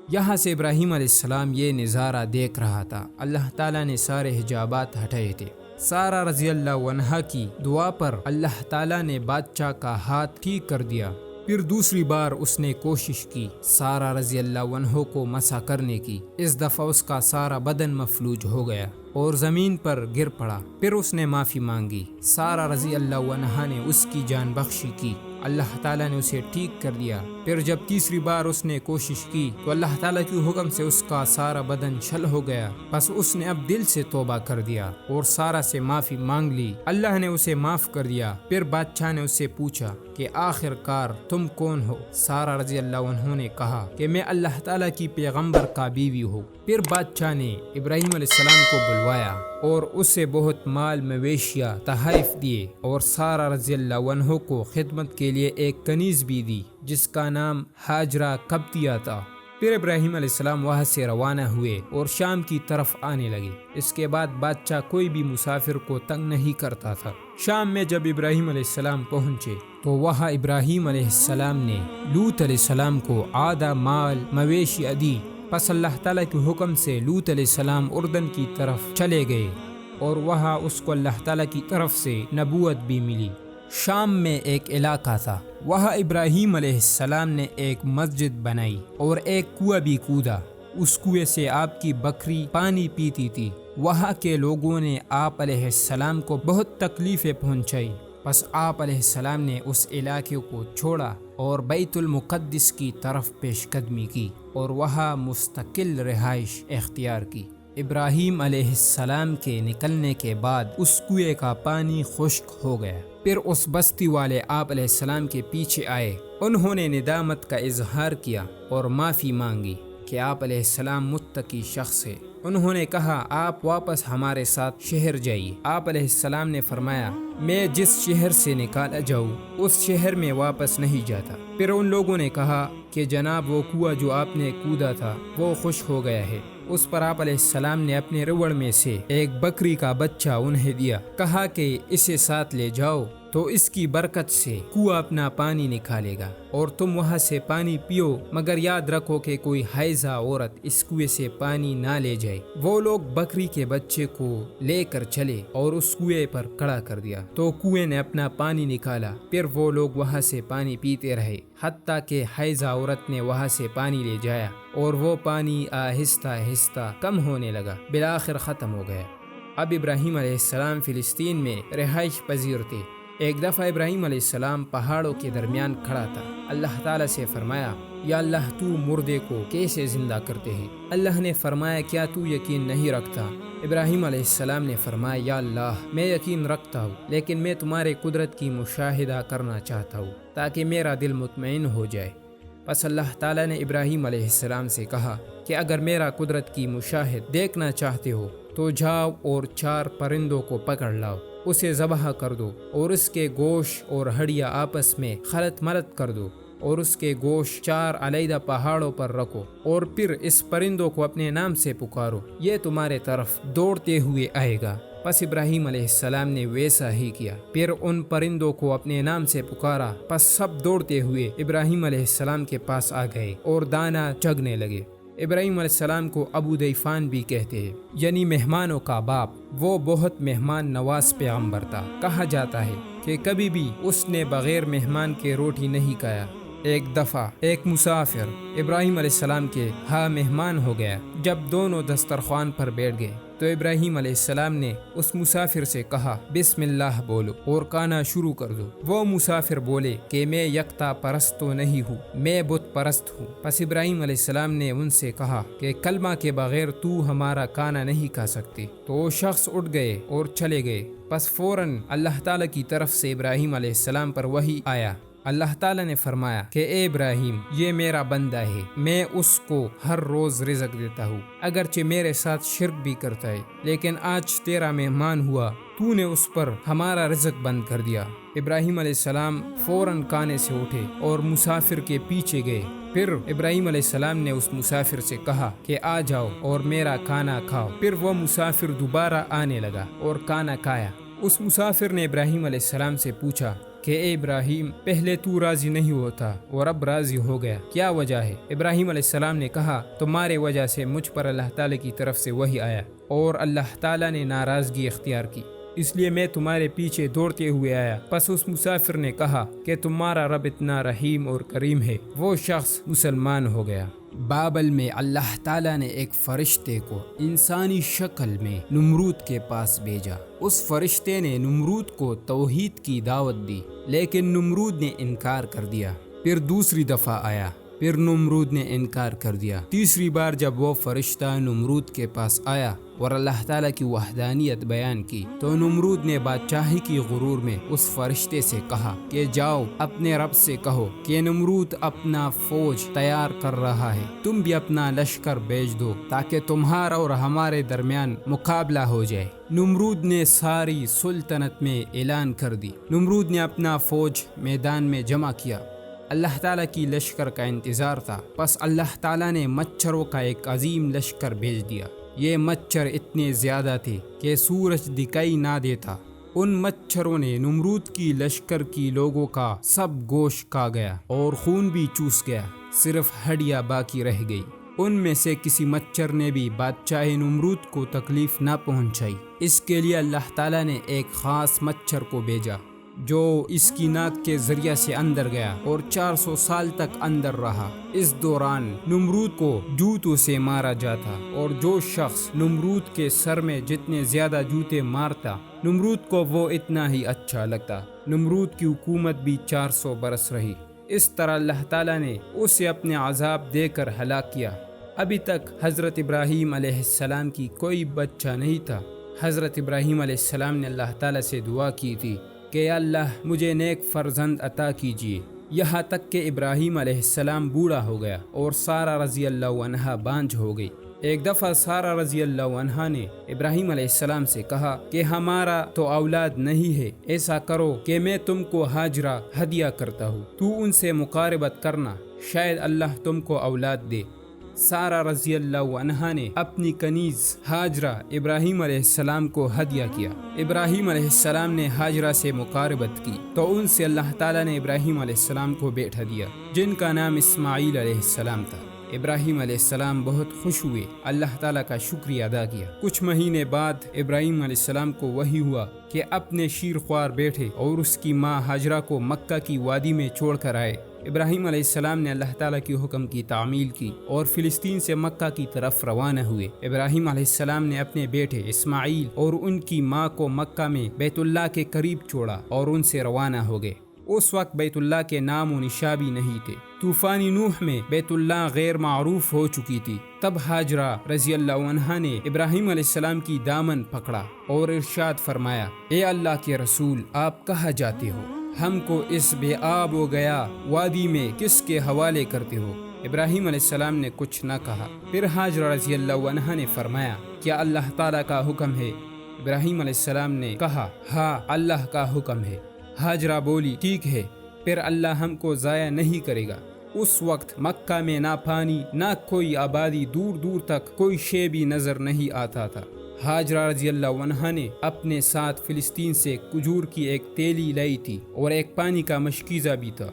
یہاں سے ابراہیم علیہ السلام یہ نظارہ دیکھ رہا تھا، اللہ تعالیٰ نے سارے حجابات ہٹائے تھے۔ سارہ رضی اللہ عنہا کی دعا پر اللہ تعالیٰ نے بادشاہ کا ہاتھ ٹھیک کر دیا۔ پھر دوسری بار اس نے کوشش کی سارہ رضی اللہ عنہ کو مسح کرنے کی، اس دفعہ اس کا سارا بدن مفلوج ہو گیا اور زمین پر گر پڑا۔ پھر اس نے معافی مانگی، سارہ رضی اللہ عنہا نے اس کی جان بخشی کی، اللہ تعالیٰ نے اسے ٹھیک کر دیا۔ پھر جب تیسری بار اس نے کوشش کی تو اللہ تعالیٰ کے حکم سے اس کا سارا بدن چھل ہو گیا، بس اس نے اب دل سے توبہ کر دیا اور سارہ سے معافی مانگ لی، اللہ نے اسے معاف کر دیا۔ پھر بادشاہ نے اس سے پوچھا کہ آخر کار تم کون ہو؟ سارہ رضی اللہ عنہ نے کہا کہ میں اللہ تعالیٰ کی پیغمبر کا بیوی ہوں۔ پھر بادشاہ نے ابراہیم علیہ السلام کو بلوایا اور اسے بہت مال مویشیاں تحائف دیے اور سارہ رضی اللہ عنہ کو خدمت کے لیے ایک کنیز بھی دی جس کا نام ہاجرہ قبطیہ تھا۔ پھر ابراہیم علیہ السلام وہاں سے روانہ ہوئے اور شام کی طرف آنے لگے۔ اس کے بعد بادشاہ کوئی بھی مسافر کو تنگ نہیں کرتا تھا۔ شام میں جب ابراہیم علیہ السلام پہنچے تو وہاں ابراہیم علیہ السلام نے لوط علیہ السلام کو آدھا مال مویشی دی۔ پس اللہ تعالیٰ کے حکم سے لوط علیہ السلام اردن کی طرف چلے گئے اور وہاں اس کو اللہ تعالیٰ کی طرف سے نبوت بھی ملی۔ شام میں ایک علاقہ تھا، وہاں ابراہیم علیہ السلام نے ایک مسجد بنائی اور ایک کنواں بھی کھودا۔ اس کنویں سے آپ کی بکری پانی پیتی تھی۔ وہاں کے لوگوں نے آپ علیہ السلام کو بہت تکلیفیں پہنچائی، پس آپ علیہ السلام نے اس علاقے کو چھوڑا اور بیت المقدس کی طرف پیش قدمی کی اور وہاں مستقل رہائش اختیار کی۔ ابراہیم علیہ السلام کے نکلنے کے بعد اس کنویں کا پانی خشک ہو گیا۔ پھر اس بستی والے آپ علیہ السلام کے پیچھے آئے، انہوں نے ندامت کا اظہار کیا اور معافی مانگی کہ آپ علیہ السلام متقی شخص ہے۔ انہوں نے کہا آپ واپس ہمارے ساتھ شہر جائیے۔ آپ علیہ السلام نے فرمایا میں جس شہر سے نکالا جاؤں اس شہر میں واپس نہیں جاتا۔ پھر ان لوگوں نے کہا کہ جناب وہ کنواں جو آپ نے کودا تھا وہ خشک ہو گیا ہے۔ اس پر آپ علیہ السلام نے اپنے روڑ میں سے ایک بکری کا بچہ انہیں دیا، کہا کہ اسے ساتھ لے جاؤ تو اس کی برکت سے کنواں اپنا پانی نکالے گا اور تم وہاں سے پانی پیو، مگر یاد رکھو کہ کوئی حائضہ عورت اس کنویں سے پانی نہ لے جائے۔ وہ لوگ بکری کے بچے کو لے کر چلے اور اس کنویں پر کھڑا کر دیا تو کنویں نے اپنا پانی نکالا۔ پھر وہ لوگ وہاں سے پانی پیتے رہے حتیٰ کہ حائضہ عورت نے وہاں سے پانی لے جایا اور وہ پانی آہستہ آہستہ کم ہونے لگا، بالآخر ختم ہو گیا۔ اب ابراہیم علیہ السلام فلسطین میں رہائش پذیر تھے۔ ایک دفعہ ابراہیم علیہ السلام پہاڑوں کے درمیان کھڑا تھا۔ اللہ تعالیٰ سے فرمایا یا اللہ تو مردے کو کیسے زندہ کرتے ہیں؟ اللہ نے فرمایا کیا تو یقین نہیں رکھتا؟ ابراہیم علیہ السلام نے فرمایا یا اللہ میں یقین رکھتا ہوں، لیکن میں تمہارے قدرت کی مشاہدہ کرنا چاہتا ہوں تاکہ میرا دل مطمئن ہو جائے۔ پس اللہ تعالیٰ نے ابراہیم علیہ السلام سے کہا کہ اگر میرا قدرت کی مشاہد دیکھنا چاہتے ہو تو جاؤ اور 4 پرندوں کو پکڑ لاؤ، اسے ذبح کر دو اور اس کے گوشت اور ہڈیاں آپس میں خلط ملط کر دو اور اس کے گوشت 4 علیحدہ پہاڑوں پر رکھو، اور پھر اس پرندوں کو اپنے نام سے پکارو، یہ تمہارے طرف دوڑتے ہوئے آئے گا۔ پس ابراہیم علیہ السلام نے ویسا ہی کیا، پھر ان پرندوں کو اپنے نام سے پکارا، پس سب دوڑتے ہوئے ابراہیم علیہ السلام کے پاس آ گئے اور دانا چگنے لگے۔ ابراہیم علیہ السلام کو ابو دیفان بھی کہتے ہیں، یعنی مہمانوں کا باپ۔ وہ بہت مہمان نواز پیغمبر تھا۔ کہا جاتا ہے کہ کبھی بھی اس نے بغیر مہمان کے روٹی نہیں کھایا۔ ایک دفعہ ایک مسافر ابراہیم علیہ السلام کے ہاں مہمان ہو گیا۔ جب دونوں دسترخوان پر بیٹھ گئے تو ابراہیم علیہ السلام نے اس مسافر سے کہا، بسم اللہ بولو اور کھانا شروع کر دو۔ وہ مسافر بولے کہ میں یکتا پرست تو نہیں ہوں، میں بت پرست ہوں۔ پس ابراہیم علیہ السلام نے ان سے کہا کہ کلمہ کے بغیر تو ہمارا کھانا نہیں کھا سکتے۔ تو وہ شخص اٹھ گئے اور چلے گئے۔ پس فوراً اللہ تعالیٰ کی طرف سے ابراہیم علیہ السلام پر وحی آیا۔ اللہ تعالیٰ نے فرمایا کہ اے ابراہیم، یہ میرا بندہ ہے، میں اس کو ہر روز رزق دیتا ہوں، اگرچہ میرے ساتھ شرک بھی کرتا ہے، لیکن آج تیرا مہمان ہوا، تو نے اس پر ہمارا رزق بند کر دیا۔ ابراہیم علیہ السلام فوراً کھانے سے اٹھے اور مسافر کے پیچھے گئے۔ پھر ابراہیم علیہ السلام نے اس مسافر سے کہا کہ آ جاؤ اور میرا کھانا کھاؤ۔ پھر وہ مسافر دوبارہ آنے لگا اور کھانا کھایا۔ اس مسافر نے ابراہیم علیہ السلام سے پوچھا کہ اے ابراہیم، پہلے تو راضی نہیں ہوتا اور اب راضی ہو گیا، کیا وجہ ہے؟ ابراہیم علیہ السلام نے کہا، تمہارے وجہ سے مجھ پر اللہ تعالیٰ کی طرف سے وحی آیا اور اللہ تعالیٰ نے ناراضگی اختیار کی، اس لیے میں تمہارے پیچھے دوڑتے ہوئے آیا۔ پس اس مسافر نے کہا کہ تمہارا رب اتنا رحیم اور کریم ہے۔ وہ شخص مسلمان ہو گیا۔ بابل میں اللہ تعالیٰ نے ایک فرشتے کو انسانی شکل میں نمرود کے پاس بھیجا۔ اس فرشتے نے نمرود کو توحید کی دعوت دی، لیکن نمرود نے انکار کر دیا۔ پھر دوسری دفعہ آیا، پھر نمرود نے انکار کر دیا۔ تیسری بار جب وہ فرشتہ نمرود کے پاس آیا اور اللہ تعالیٰ کی وحدانیت بیان کی تو نمرود نے بادشاہی کی غرور میں اس فرشتے سے کہا کہ جاؤ اپنے رب سے کہو کہ نمرود اپنا فوج تیار کر رہا ہے، تم بھی اپنا لشکر بھیج دو تاکہ تمہارا اور ہمارے درمیان مقابلہ ہو جائے۔ نمرود نے ساری سلطنت میں اعلان کر دی۔ نمرود نے اپنا فوج میدان میں جمع کیا۔ اللہ تعالیٰ کی لشکر کا انتظار تھا، پس اللہ تعالیٰ نے مچھروں کا ایک عظیم لشکر بھیج دیا۔ یہ مچھر اتنے زیادہ تھے کہ سورج دکھائی نہ دیتا۔ ان مچھروں نے نمرود کی لشکر کی لوگوں کا سب گوشت کھا گیا اور خون بھی چوس گیا، صرف ہڈیاں باقی رہ گئی۔ ان میں سے کسی مچھر نے بھی بادشاہ نمرود کو تکلیف نہ پہنچائی۔ اس کے لیے اللہ تعالیٰ نے ایک خاص مچھر کو بھیجا جو اس کی ناک کے ذریعے سے اندر گیا اور 400 سال تک اندر رہا۔ اس دوران نمرود کو جوتوں سے مارا جاتا، اور جو شخص نمرود کے سر میں جتنے زیادہ جوتے مارتا، نمرود کو وہ اتنا ہی اچھا لگتا۔ نمرود کی حکومت بھی 400 برس رہی۔ اس طرح اللہ تعالیٰ نے اسے اپنے عذاب دے کر ہلاک کیا۔ ابھی تک حضرت ابراہیم علیہ السلام کی کوئی بچہ نہیں تھا۔ حضرت ابراہیم علیہ السلام نے اللہ تعالیٰ سے دعا کی تھی کہ یا اللہ مجھے نیک فرزند عطا کیجیے، یہاں تک کہ ابراہیم علیہ السلام بوڑھا ہو گیا اور سارہ رضی اللہ عنہا بانجھ ہو گئی۔ ایک دفعہ سارہ رضی اللہ عنہا نے ابراہیم علیہ السلام سے کہا کہ ہمارا تو اولاد نہیں ہے، ایسا کرو کہ میں تم کو ہاجرہ ہدیہ کرتا ہوں، تو ان سے مقاربت کرنا، شاید اللہ تم کو اولاد دے۔ سارہ رضی اللہ عنہا نے اپنی کنیز ہاجرہ ابراہیم علیہ السلام کو ہدیہ کیا۔ ابراہیم علیہ السلام نے ہاجرہ سے مقاربت کی تو ان سے اللہ تعالیٰ نے ابراہیم علیہ السلام کو بیٹا دیا، جن کا نام اسماعیل علیہ السلام تھا۔ ابراہیم علیہ السلام بہت خوش ہوئے، اللہ تعالیٰ کا شکریہ ادا کیا۔ کچھ مہینے بعد ابراہیم علیہ السلام کو وحی ہوا کہ اپنے شیرخوار بیٹے اور اس کی ماں ہاجرہ کو مکہ کی وادی میں چھوڑ کر آئے۔ ابراہیم علیہ السلام نے اللہ تعالیٰ کی حکم کی تعمیل کی اور فلسطین سے مکہ کی طرف روانہ ہوئے۔ ابراہیم علیہ السلام نے اپنے بیٹے اسماعیل اور ان کی ماں کو مکہ میں بیت اللہ کے قریب چھوڑا اور ان سے روانہ ہو گئے۔ اس وقت بیت اللہ کے نام و نشان بھی نہیں تھے۔ طوفان نوح میں بیت اللہ غیر معروف ہو چکی تھی۔ تب ہاجرہ رضی اللہ عنہا نے ابراہیم علیہ السلام کی دامن پکڑا اور ارشاد فرمایا، اے اللہ کے رسول، آپ کہاں جاتے ہو؟ ہم کو اس بے آب و گیا وادی میں کس کے حوالے کرتے ہو؟ ابراہیم علیہ السلام نے کچھ نہ کہا۔ پھر ہاجرہ رضی اللہ عنہا نے فرمایا، کیا اللہ تعالیٰ کا حکم ہے؟ ابراہیم علیہ السلام نے کہا، ہاں اللہ کا حکم ہے۔ ہاجرہ بولی، ٹھیک ہے، پھر اللہ ہم کو ضائع نہیں کرے گا۔ اس وقت مکہ میں نہ پانی نہ کوئی آبادی، دور دور تک کوئی شے بھی نظر نہیں آتا تھا۔ ہاجرہ رضی اللہ عنہا نے اپنے ساتھ فلسطین سے کھجور کی ایک تیلی لائی تھی اور ایک پانی کا مشکیزہ بھی تھا۔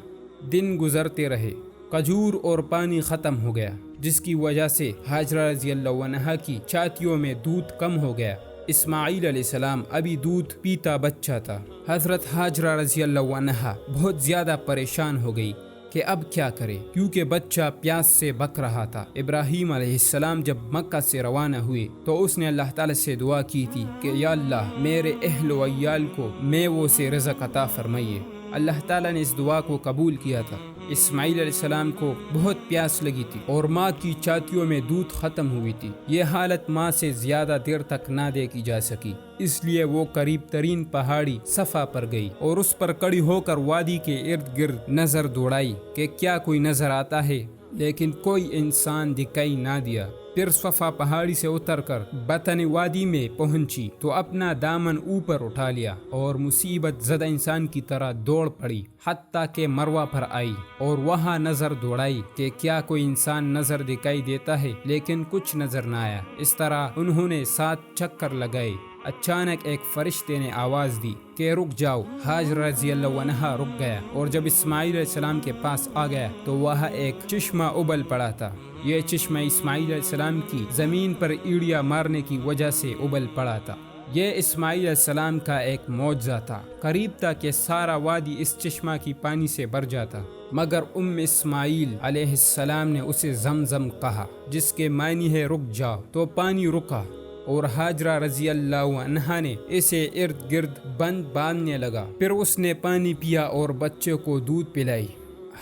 دن گزرتے رہے، کھجور اور پانی ختم ہو گیا، جس کی وجہ سے ہاجرہ رضی اللہ عنہا کی چھاتیوں میں دودھ کم ہو گیا۔ اسماعیل علیہ السلام ابھی دودھ پیتا بچہ تھا۔ حضرت ہاجرہ رضی اللہ عنہا بہت زیادہ پریشان ہو گئی کہ اب کیا کرے، کیونکہ بچہ پیاس سے بک رہا تھا۔ ابراہیم علیہ السلام جب مکہ سے روانہ ہوئے تو اس نے اللہ تعالی سے دعا کی تھی کہ یا اللہ میرے اہل و عیال کو میووں سے رزق عطا فرمائیے۔ اللہ تعالیٰ نے اس دعا کو قبول کیا تھا۔ اسماعیل علیہ السلام کو بہت پیاس لگی تھی اور ماں کی چھاتیوں میں دودھ ختم ہوئی تھی۔ یہ حالت ماں سے زیادہ دیر تک نہ دیکھی جا سکی، اس لیے وہ قریب ترین پہاڑی صفا پر گئی اور اس پر کڑی ہو کر وادی کے ارد گرد نظر دوڑائی کہ کیا کوئی نظر آتا ہے، لیکن کوئی انسان دکھائی نہ دیا۔ پھر صفا پہاڑی سے اتر کر بطن وادی میں پہنچی تو اپنا دامن اوپر اٹھا لیا اور مصیبت زدہ انسان کی طرح دوڑ پڑی حتیٰ کہ مروہ پر آئی اور وہاں نظر دوڑائی کہ کیا کوئی انسان نظر دکھائی دیتا ہے، لیکن کچھ نظر نہ آیا۔ اس طرح انہوں نے 7 چکر لگائے۔ اچانک ایک فرشتے نے آواز دی کہ رک جاؤ۔ حاجرہ رضی اللہ عنہا رک گیا اور جب اسماعیل علیہ السلام کے پاس آ گیا تو وہاں ایک چشمہ ابل پڑا تھا۔ یہ چشمہ اسماعیل علیہ السلام کی زمین پر ایڑیاں مارنے کی وجہ سے ابل پڑا تھا۔ یہ اسماعیل علیہ السلام کا ایک معجزہ تھا۔ قریب تھا کہ سارا وادی اس چشمہ کی پانی سے بھر جاتا، مگر اسماعیل علیہ السلام نے اسے زمزم کہا، جس کے معنی ہے رک جاؤ، تو پانی رکا اور ہاجرہ رضی اللہ عنہا نے اسے ارد گرد بند باندھنے لگا۔ پھر اس نے پانی پیا اور بچے کو دودھ پلائی۔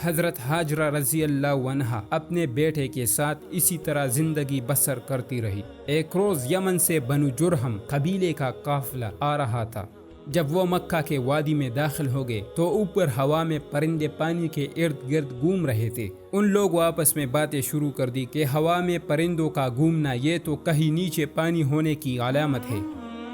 حضرت ہاجرہ رضی اللہ عنہا اپنے بیٹے کے ساتھ اسی طرح زندگی بسر کرتی رہی۔ ایک روز یمن سے بنو جرہم قبیلے کا قافلہ آ رہا تھا۔ جب وہ مکہ کے وادی میں داخل ہو گئے تو اوپر ہوا میں پرندے پانی کے ارد گرد گھوم رہے تھے۔ ان لوگوں آپس میں باتیں شروع کر دی کہ ہوا میں پرندوں کا گھومنا یہ تو کہیں نیچے پانی ہونے کی علامت ہے۔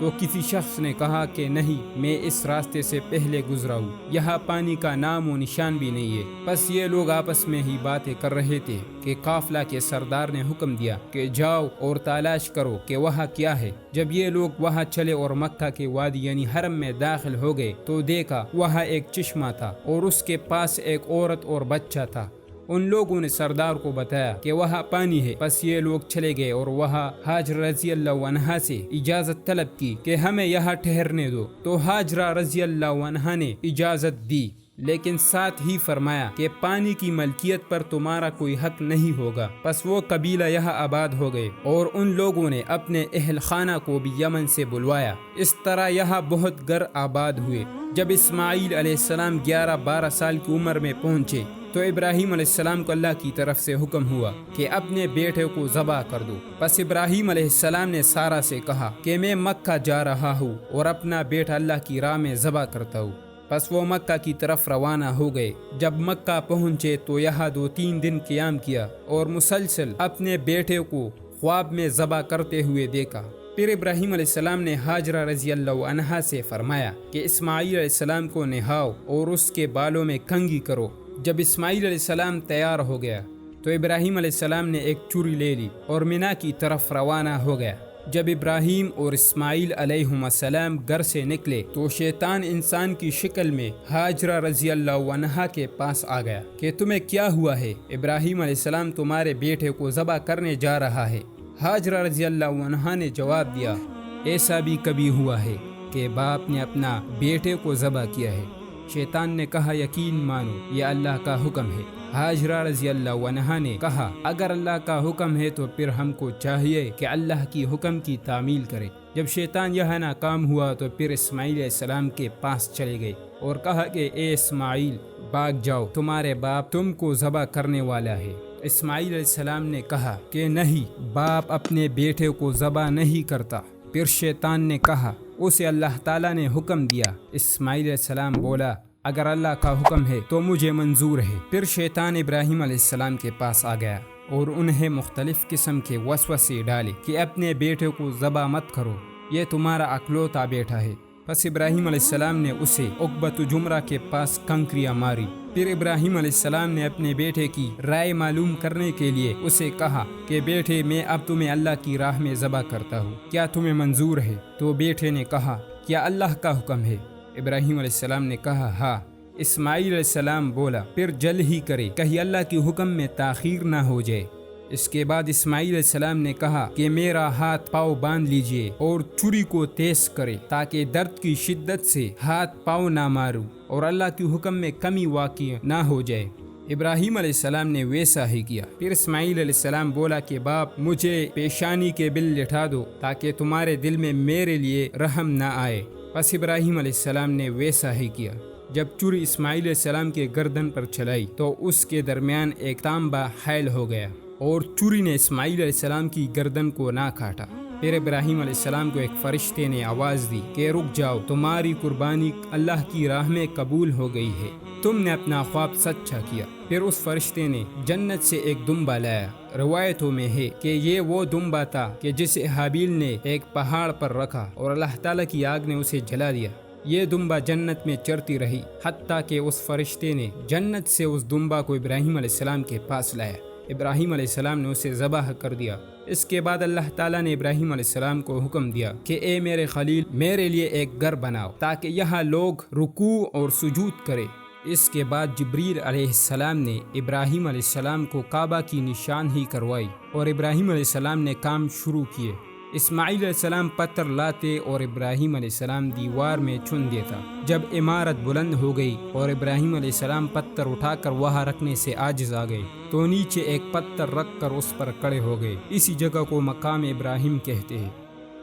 تو کسی شخص نے کہا کہ نہیں، میں اس راستے سے پہلے گزرا ہوں، یہاں پانی کا نام و نشان بھی نہیں ہے۔ بس یہ لوگ آپس میں ہی باتیں کر رہے تھے کہ قافلہ کے سردار نے حکم دیا کہ جاؤ اور تلاش کرو کہ وہاں کیا ہے۔ جب یہ لوگ وہاں چلے اور مکہ کے وادی یعنی حرم میں داخل ہو گئے تو دیکھا وہاں ایک چشمہ تھا اور اس کے پاس ایک عورت اور بچہ تھا۔ ان لوگوں نے سردار کو بتایا کہ وہاں پانی ہے۔ بس یہ لوگ چلے گئے اور وہاں حاجرہ رضی اللہ عنہا سے اجازت طلب کی کہ ہمیں یہاں ٹھہرنے دو، تو حاجرہ رضی اللہ عنہا نے اجازت دی، لیکن ساتھ ہی فرمایا کہ پانی کی ملکیت پر تمہارا کوئی حق نہیں ہوگا۔ پس وہ قبیلہ یہاں آباد ہو گئے اور ان لوگوں نے اپنے اہل خانہ کو بھی یمن سے بلوایا۔ اس طرح یہاں بہت گھر آباد ہوئے۔ جب اسماعیل علیہ السلام 11-12 سال کی عمر میں پہنچے تو ابراہیم علیہ السلام کو اللہ کی طرف سے حکم ہوا کہ اپنے بیٹے کو ذبح کر دو۔ پس ابراہیم علیہ السلام نے سارہ سے کہا کہ میں مکہ جا رہا ہوں اور اپنا بیٹا اللہ کی راہ میں ذبح کرتا ہوں۔ پس وہ مکہ کی طرف روانہ ہو گئے۔ جب مکہ پہنچے تو یہاں 2-3 دن قیام کیا اور مسلسل اپنے بیٹے کو خواب میں ذبح کرتے ہوئے دیکھا۔ پھر ابراہیم علیہ السلام نے ہاجرہ رضی اللہ عنہا سے فرمایا کہ اسماعیل علیہ السلام کو نہاؤ اور اس کے بالوں میں کنگھی کرو۔ جب اسماعیل علیہ السلام تیار ہو گیا تو ابراہیم علیہ السلام نے ایک چوری لے لی اور مینا کی طرف روانہ ہو گیا۔ جب ابراہیم اور اسماعیل علیہ السلام گھر سے نکلے تو شیطان انسان کی شکل میں ہاجرہ رضی اللہ عنہا کے پاس آ گیا کہ تمہیں کیا ہوا ہے؟ ابراہیم علیہ السلام تمہارے بیٹے کو ذبح کرنے جا رہا ہے۔ ہاجرہ رضی اللہ عنہا نے جواب دیا، ایسا بھی کبھی ہوا ہے کہ باپ نے اپنا بیٹے کو ذبح کیا ہے؟ شیطان نے کہا یقین مانو یہ اللہ کا حکم ہے۔ ہاجرہ رضی اللہ عنہا نے کہا اگر اللہ کا حکم ہے تو پھر ہم کو چاہیے کہ اللہ کی حکم کی تعمیل کرے۔ جب شیطان یہ ناکام ہوا تو پھر اسماعیل علیہ السلام کے پاس چلے گئے اور کہا کہ اے اسماعیل بھاگ جاؤ، تمہارے باپ تم کو ذبح کرنے والا ہے۔ اسماعیل علیہ السلام نے کہا کہ نہیں، باپ اپنے بیٹے کو ذبح نہیں کرتا۔ پھر شیطان نے کہا اسے اللہ تعالیٰ نے حکم دیا۔ اسماعیل علیہ السلام بولا اگر اللہ کا حکم ہے تو مجھے منظور ہے۔ پھر شیطان ابراہیم علیہ السلام کے پاس آ گیا اور انہیں مختلف قسم کے وسوسے ڈالے کہ اپنے بیٹے کو ذبح مت کرو، یہ تمہارا اکلوتا بیٹا ہے۔ پس ابراہیم علیہ السلام نے اسے عقبۃ جمرہ کے پاس کنکریاں ماری پھر ابراہیم علیہ السلام نے اپنے بیٹے کی رائے معلوم کرنے کے لیے اسے کہا کہ بیٹے میں اب تمہیں اللہ کی راہ میں ذبح کرتا ہوں، کیا تمہیں منظور ہے؟ تو بیٹے نے کہا کیا اللہ کا حکم ہے؟ ابراہیم علیہ السلام نے کہا ہاں۔ اسماعیل علیہ السلام بولا پھر جلد ہی کرے، کہیں اللہ کے حکم میں تاخیر نہ ہو جائے۔ اس کے بعد اسماعیل علیہ السلام نے کہا کہ میرا ہاتھ پاؤں باندھ لیجئے اور چھری کو تیز کرے تاکہ درد کی شدت سے ہاتھ پاؤں نہ ماروں اور اللہ کے حکم میں کمی واقع نہ ہو جائے۔ ابراہیم علیہ السلام نے ویسا ہی کیا۔ پھر اسماعیل علیہ السلام بولا کہ باپ مجھے پیشانی کے بل لٹھا دو تاکہ تمہارے دل میں میرے لیے رحم نہ آئے۔ پس ابراہیم علیہ السلام نے ویسا ہی کیا۔ جب چھری اسماعیل علیہ السلام کے گردن پر چلائی تو اس کے درمیان ایک تانبا حائل ہو گیا اور چھری نے اسماعیل علیہ السلام کی گردن کو نہ کاٹا۔ پھر ابراہیم علیہ السلام کو ایک فرشتے نے آواز دی کہ رک جاؤ، تمہاری قربانی اللہ کی راہ میں قبول ہو گئی ہے، تم نے اپنا خواب سچا کیا۔ پھر اس فرشتے نے جنت سے ایک دمبا لایا۔ روایتوں میں ہے کہ یہ وہ دمبا تھا کہ جسے حابیل نے ایک پہاڑ پر رکھا اور اللہ تعالیٰ کی آگ نے اسے جلا دیا۔ یہ دمبا جنت میں چرتی رہی حتیٰ کہ اس فرشتے نے جنت سے اس دمبا کو ابراہیم علیہ السلام کے پاس لایا۔ ابراہیم علیہ السلام نے اسے ذبح کر دیا۔ اس کے بعد اللہ تعالیٰ نے ابراہیم علیہ السلام کو حکم دیا کہ اے میرے خلیل، میرے لیے ایک گھر بناؤ تاکہ یہاں لوگ رکوع اور سجود کرے۔ اس کے بعد جبریل علیہ السلام نے ابراہیم علیہ السلام کو کعبہ کی نشاندہی کروائی اور ابراہیم علیہ السلام نے کام شروع کیے۔ اسماعیل علیہ السلام پتھر لاتے اور ابراہیم علیہ السلام دیوار میں چن دیتا۔ جب عمارت بلند ہو گئی اور ابراہیم علیہ السلام پتھر اٹھا کر وہاں رکھنے سے عاجز آ گئے تو نیچے ایک پتھر رکھ کر اس پر کھڑے ہو گئے۔ اسی جگہ کو مقام ابراہیم کہتے ہیں۔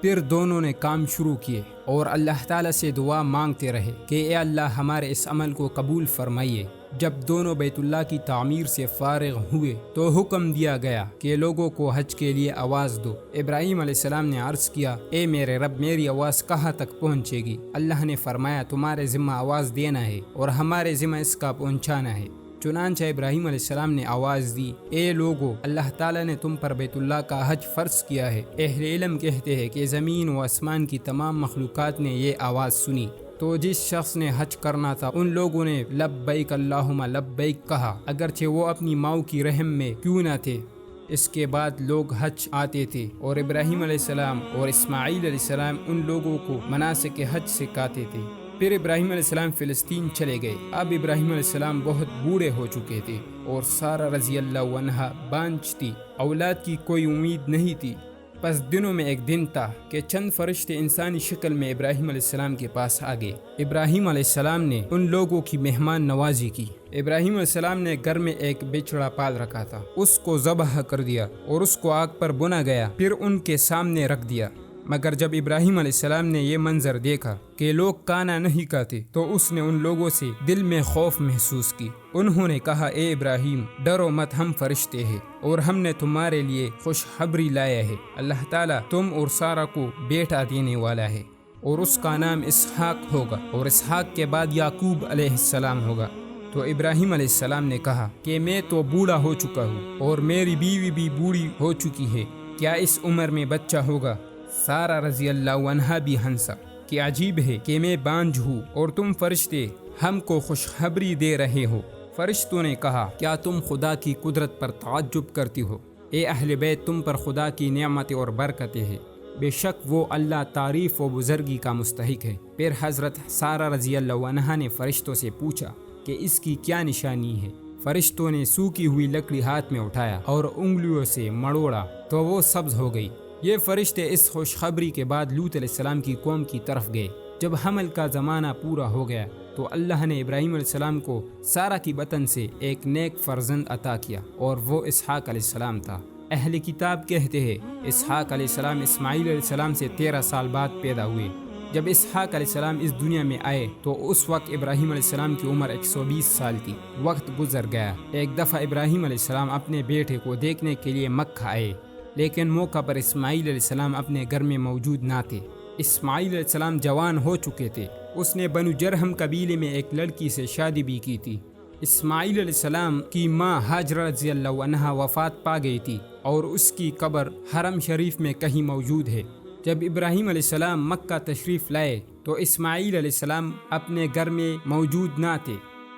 پھر دونوں نے کام شروع کیے اور اللہ تعالیٰ سے دعا مانگتے رہے کہ اے اللہ ہمارے اس عمل کو قبول فرمائیے۔ جب دونوں بیت اللہ کی تعمیر سے فارغ ہوئے تو حکم دیا گیا کہ لوگوں کو حج کے لیے آواز دو۔ ابراہیم علیہ السلام نے عرض کیا اے میرے رب، میری آواز کہاں تک پہنچے گی؟ اللہ نے فرمایا تمہارے ذمہ آواز دینا ہے اور ہمارے ذمہ اس کا پہنچانا ہے۔ چنانچہ ابراہیم علیہ السلام نے آواز دی اے لوگو، اللہ تعالیٰ نے تم پر بیت اللہ کا حج فرض کیا ہے۔ اہل علم کہتے ہیں کہ زمین و آسمان کی تمام مخلوقات نے یہ آواز سنی تو جس شخص نے حج کرنا تھا ان لوگوں نے لبیک اللہم لبیک کہا، اگرچہ وہ اپنی ماؤں کی رحم میں کیوں نہ تھے۔ اس کے بعد لوگ حج آتے تھے اور ابراہیم علیہ السلام اور اسماعیل علیہ السلام ان لوگوں کو مناسک حج سکھاتے تھے۔ پھر ابراہیم علیہ السلام فلسطین چلے گئے۔ اب ابراہیم علیہ السلام بہت بوڑھے ہو چکے تھے اور سارہ رضی اللہ عنہا بانجھ تھی، اولاد کی کوئی امید نہیں تھی۔ پس دنوں میں ایک دن تھا کہ چند فرشتے انسانی شکل میں ابراہیم علیہ السلام کے پاس آ گئے۔ ابراہیم علیہ السلام نے ان لوگوں کی مہمان نوازی کی۔ ابراہیم علیہ السلام نے گھر میں ایک بچڑا پال رکھا تھا، اس کو ذبح کر دیا اور اس کو آگ پر بنا گیا، پھر ان کے سامنے رکھ دیا۔ مگر جب ابراہیم علیہ السلام نے یہ منظر دیکھا کہ لوگ کھانا نہیں کھاتے تو اس نے ان لوگوں سے دل میں خوف محسوس کی۔ انہوں نے کہا اے ابراہیم، ڈرو مت، ہم فرشتے ہیں اور ہم نے تمہارے لیے خوشخبری لایا ہے۔ اللہ تعالیٰ تم اور سارہ کو بیٹا دینے والا ہے اور اس کا نام اسحاق ہوگا اور اسحاق کے بعد یعقوب علیہ السلام ہوگا۔ تو ابراہیم علیہ السلام نے کہا کہ میں تو بوڑھا ہو چکا ہوں اور میری بیوی بھی بوڑھی ہو چکی ہے، کیا اس عمر میں بچہ ہوگا؟ سارہ رضی اللہ عنہا بھی ہنسا کہ عجیب ہے کہ میں بانجھ ہوں اور تم فرشتے ہم کو خوشخبری دے رہے ہو۔ فرشتوں نے کہا کیا تم خدا کی قدرت پر تعجب کرتی ہو؟ اے اہل بیت، تم پر خدا کی نعمتیں اور برکتیں ہیں، بے شک وہ اللہ تعریف و بزرگی کا مستحق ہے۔ پھر حضرت سارہ رضی اللہ عنہا نے فرشتوں سے پوچھا کہ اس کی کیا نشانی ہے؟ فرشتوں نے سوکھی ہوئی لکڑی ہاتھ میں اٹھایا اور انگلیوں سے مڑوڑا تو وہ سبز ہو گئی۔ یہ فرشتے اس خوشخبری کے بعد لوط علیہ السلام کی قوم کی طرف گئے۔ جب حمل کا زمانہ پورا ہو گیا تو اللہ نے ابراہیم علیہ السلام کو سارہ کی بطن سے ایک نیک فرزند عطا کیا اور وہ اسحاق علیہ السلام تھا۔ اہل کتاب کہتے ہیں اسحاق علیہ السلام اسماعیل علیہ السلام سے 13 سال بعد پیدا ہوئے۔ جب اسحاق علیہ السلام اس دنیا میں آئے تو اس وقت ابراہیم علیہ السلام کی عمر 120 سال تھی۔ وقت گزر گیا۔ ایک دفعہ ابراہیم علیہ السلام اپنے بیٹے کو دیکھنے کے لیے مکہ آئے، لیکن موقع پر اسماعیل علیہ السلام اپنے گھر میں موجود نہ تھے۔ اسماعیل علیہ السلام جوان ہو چکے تھے۔ اس نے بنو جرہم قبیلے میں ایک لڑکی سے شادی بھی کی تھی۔ اسماعیل علیہ السلام کی ماں ہاجرہ رضی اللہ عنہا وفات پا گئی تھی اور اس کی قبر حرم شریف میں کہیں موجود ہے۔ جب ابراہیم علیہ السلام مکہ تشریف لائے تو اسماعیل علیہ السلام اپنے گھر میں موجود نہ تھے۔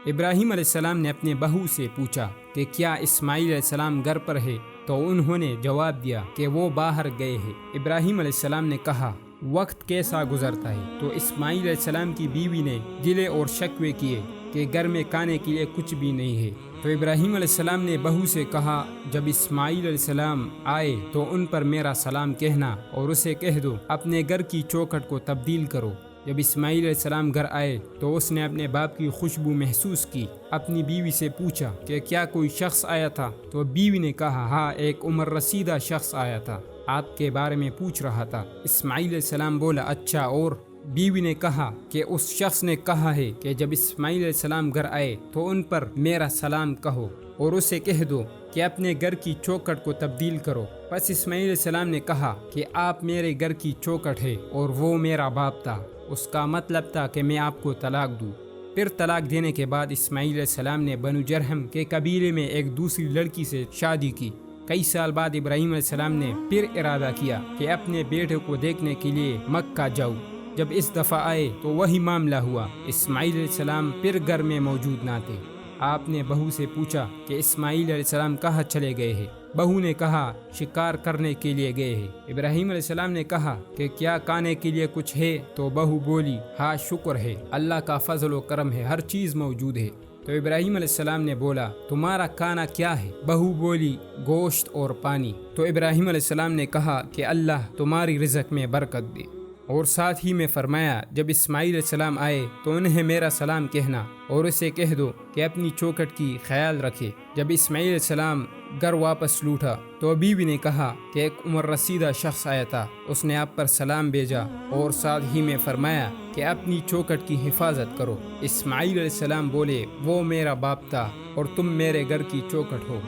ابراہیم علیہ السلام نے اپنے بہو سے پوچھا کہ کیا اسماعیل علیہ السلام گھر پر ہے، تو انہوں نے جواب دیا کہ وہ باہر گئے ہیں۔ ابراہیم علیہ السلام نے کہا وقت کیسا گزرتا ہے، تو اسماعیل علیہ السلام کی بیوی نے گلے اور شکوے کیے کہ گھر میں کھانے کے لیے کچھ بھی نہیں ہے۔ تو ابراہیم علیہ السلام نے بہو سے کہا جب اسماعیل علیہ السلام آئے تو ان پر میرا سلام کہنا اور اسے کہہ دو اپنے گھر کی چوکھٹ کو تبدیل کرو۔ جب اسماعیل علیہ السلام گھر آئے تو اس نے اپنے باپ کی خوشبو محسوس کی۔ اپنی بیوی سے پوچھا کہ کیا کوئی شخص آیا تھا، تو بیوی نے کہا ہاں، ایک عمر رسیدہ شخص آیا تھا، آپ کے بارے میں پوچھ رہا تھا۔ اسماعیل علیہ السلام بولا اچھا اور؟ بیوی نے کہا کہ اس شخص نے کہا ہے کہ جب اسماعیل علیہ السلام گھر آئے تو ان پر میرا سلام کہو اور اسے کہہ دو کہ اپنے گھر کی چوکھٹ کو تبدیل کرو۔ پس اسماعیل علیہ السلام نے کہا کہ آپ میرے گھر کی چوکھٹ ہے اور وہ میرا باپ تھا، اس کا مطلب تھا کہ میں آپ کو طلاق دوں۔ پھر طلاق دینے کے بعد اسماعیل علیہ السلام نے بنو جرہم کے قبیلے میں ایک دوسری لڑکی سے شادی کی۔ کئی سال بعد ابراہیم علیہ السلام نے پھر ارادہ کیا کہ اپنے بیٹے کو دیکھنے کے لیے مکہ جاؤ۔ جب اس دفعہ آئے تو وہی معاملہ ہوا، اسماعیل علیہ السلام پھر گھر میں موجود نہ تھے۔ آپ نے بہو سے پوچھا کہ اسماعیل علیہ السلام کہاں چلے گئے ہیں؟ بہو نے کہا شکار کرنے کے لیے گئے ہیں۔ ابراہیم علیہ السلام نے کہا کہ کیا کھانے کے لیے کچھ ہے؟ تو بہو بولی ہاں شکر ہے، اللہ کا فضل و کرم ہے، ہر چیز موجود ہے۔ تو ابراہیم علیہ السلام نے بولا تمہارا کھانا کیا ہے؟ بہو بولی گوشت اور پانی۔ تو ابراہیم علیہ السلام نے کہا کہ اللہ تمہاری رزق میں برکت دے، اور ساتھ ہی میں فرمایا جب اسماعیل علیہ السلام آئے تو انہیں میرا سلام کہنا اور اسے کہہ دو کہ اپنی چوکھٹ کی خیال رکھے۔ جب اسماعیل علیہ السلام گھر واپس لوٹا تو بیوی نے کہا کہ ایک عمر رسیدہ شخص آیا تھا، اس نے آپ پر سلام بھیجا اور ساتھ ہی میں فرمایا کہ اپنی چوکھٹ کی حفاظت کرو۔ اسماعیل علیہ السلام بولے وہ میرا باپ تھا اور تم میرے گھر کی چوکھٹ ہو۔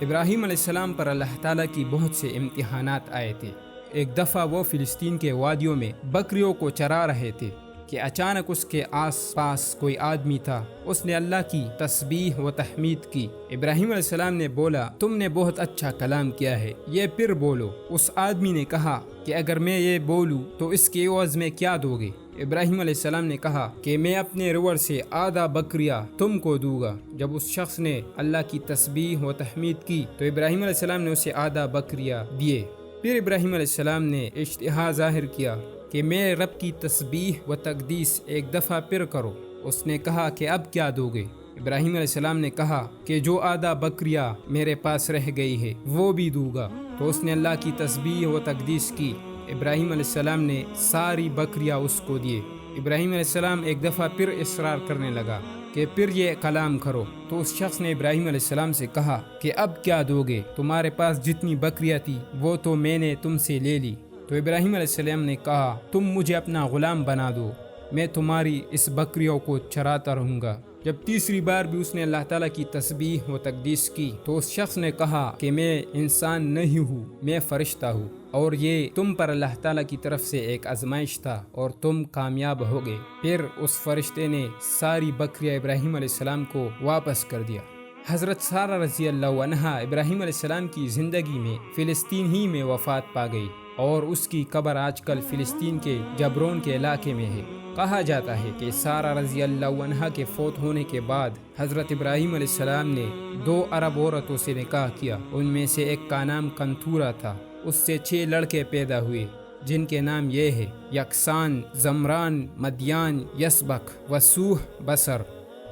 ابراہیم علیہ السلام پر اللہ تعالیٰ کی بہت سے امتحانات آئے تھے۔ ایک دفعہ وہ فلسطین کے وادیوں میں بکریوں کو چرا رہے تھے کہ اچانک اس کے آس پاس کوئی آدمی تھا، اس نے اللہ کی تسبیح و تحمید کی۔ ابراہیم علیہ السلام نے بولا تم نے بہت اچھا کلام کیا ہے، یہ پھر بولو۔ اس آدمی نے کہا کہ اگر میں یہ بولوں تو اس کے عوض میں کیا دو گے؟ ابراہیم علیہ السلام نے کہا کہ میں اپنے روڑ سے آدھا بکریہ تم کو دوں گا۔ جب اس شخص نے اللہ کی تسبیح و تحمید کی تو ابراہیم علیہ السلام نے اسے آدھا بکریہ دیے۔ پھر ابراہیم علیہ السلام نے اشتہا ظاہر کیا کہ میرے رب کی تسبیح و تقدیس ایک دفعہ پھر کرو۔ اس نے کہا کہ اب کیا دو گے؟ ابراہیم علیہ السلام نے کہا کہ جو آدھا بکریہ میرے پاس رہ گئی ہے وہ بھی دوں گا۔ تو اس نے اللہ کی تسبیح و تقدیس کی۔ ابراہیم علیہ السلام نے ساری بکریاں اس کو دیے۔ ابراہیم علیہ السلام ایک دفعہ پھر اصرار کرنے لگا کہ پھر یہ کلام کرو۔ تو اس شخص نے ابراہیم علیہ السلام سے کہا کہ اب کیا دو گے؟ تمہارے پاس جتنی بکریاں تھی وہ تو میں نے تم سے لے لی۔ تو ابراہیم علیہ السلام نے کہا تم مجھے اپنا غلام بنا دو، میں تمہاری اس بکریوں کو چراتا رہوں گا۔ جب تیسری بار بھی اس نے اللہ تعالیٰ کی تسبیح و تقدیس کی تو اس شخص نے کہا کہ میں انسان نہیں ہوں، میں فرشتہ ہوں، اور یہ تم پر اللہ تعالیٰ کی طرف سے ایک آزمائش تھا اور تم کامیاب ہو گئے۔ پھر اس فرشتے نے ساری بکریاں ابراہیم علیہ السلام کو واپس کر دیا۔ حضرت سارہ رضی اللہ عنہا ابراہیم علیہ السلام کی زندگی میں فلسطین ہی میں وفات پا گئی، اور اس کی قبر آج کل فلسطین کے جبرون کے علاقے میں ہے۔ کہا جاتا ہے کہ سارہ رضی اللہ عنہا کے فوت ہونے کے بعد حضرت ابراہیم علیہ السلام نے 2 عرب عورتوں سے نکاح کیا۔ ان میں سے ایک کا نام کنتورہ تھا، اس سے 6 لڑکے پیدا ہوئے جن کے نام یہ ہے یکسان، زمران، مدیان، یسبک، وسوح، بصر۔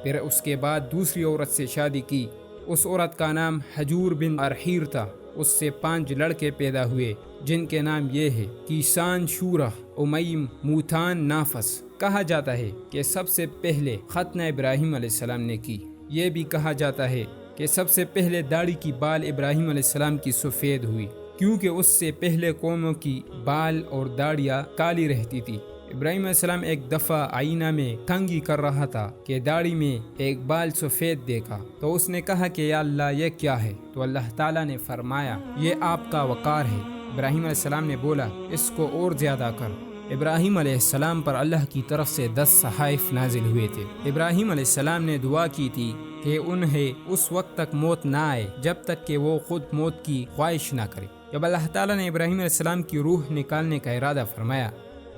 پھر اس کے بعد دوسری عورت سے شادی کی، اس عورت کا نام حجور بن ارحیر تھا، اس سے 5 لڑکے پیدا ہوئے جن کے نام یہ ہے کیسان، شورح، امیم، موتان، نافس۔ کہا جاتا ہے کہ سب سے پہلے ختنہ ابراہیم علیہ السلام نے کی۔ یہ بھی کہا جاتا ہے کہ سب سے پہلے داڑھی کی بال ابراہیم علیہ السلام کی سفید ہوئی، کیونکہ اس سے پہلے قوموں کی بال اور داڑیاں کالی رہتی تھی۔ ابراہیم علیہ السلام ایک دفعہ آئینہ میں کنگھی کر رہا تھا کہ داڑھی میں ایک بال سفید دیکھا، تو اس نے کہا کہ یا اللہ یہ کیا ہے؟ تو اللہ تعالیٰ نے فرمایا یہ آپ کا وقار ہے۔ ابراہیم علیہ السلام نے بولا اس کو اور زیادہ کر۔ ابراہیم علیہ السلام پر اللہ کی طرف سے 10 صحائف نازل ہوئے تھے۔ ابراہیم علیہ السلام نے دعا کی تھی کہ انہیں اس وقت تک موت نہ آئے جب تک کہ وہ خود موت کی خواہش نہ کرے۔ جب اللہ تعالیٰ نے ابراہیم علیہ السلام کی روح نکالنے کا ارادہ فرمایا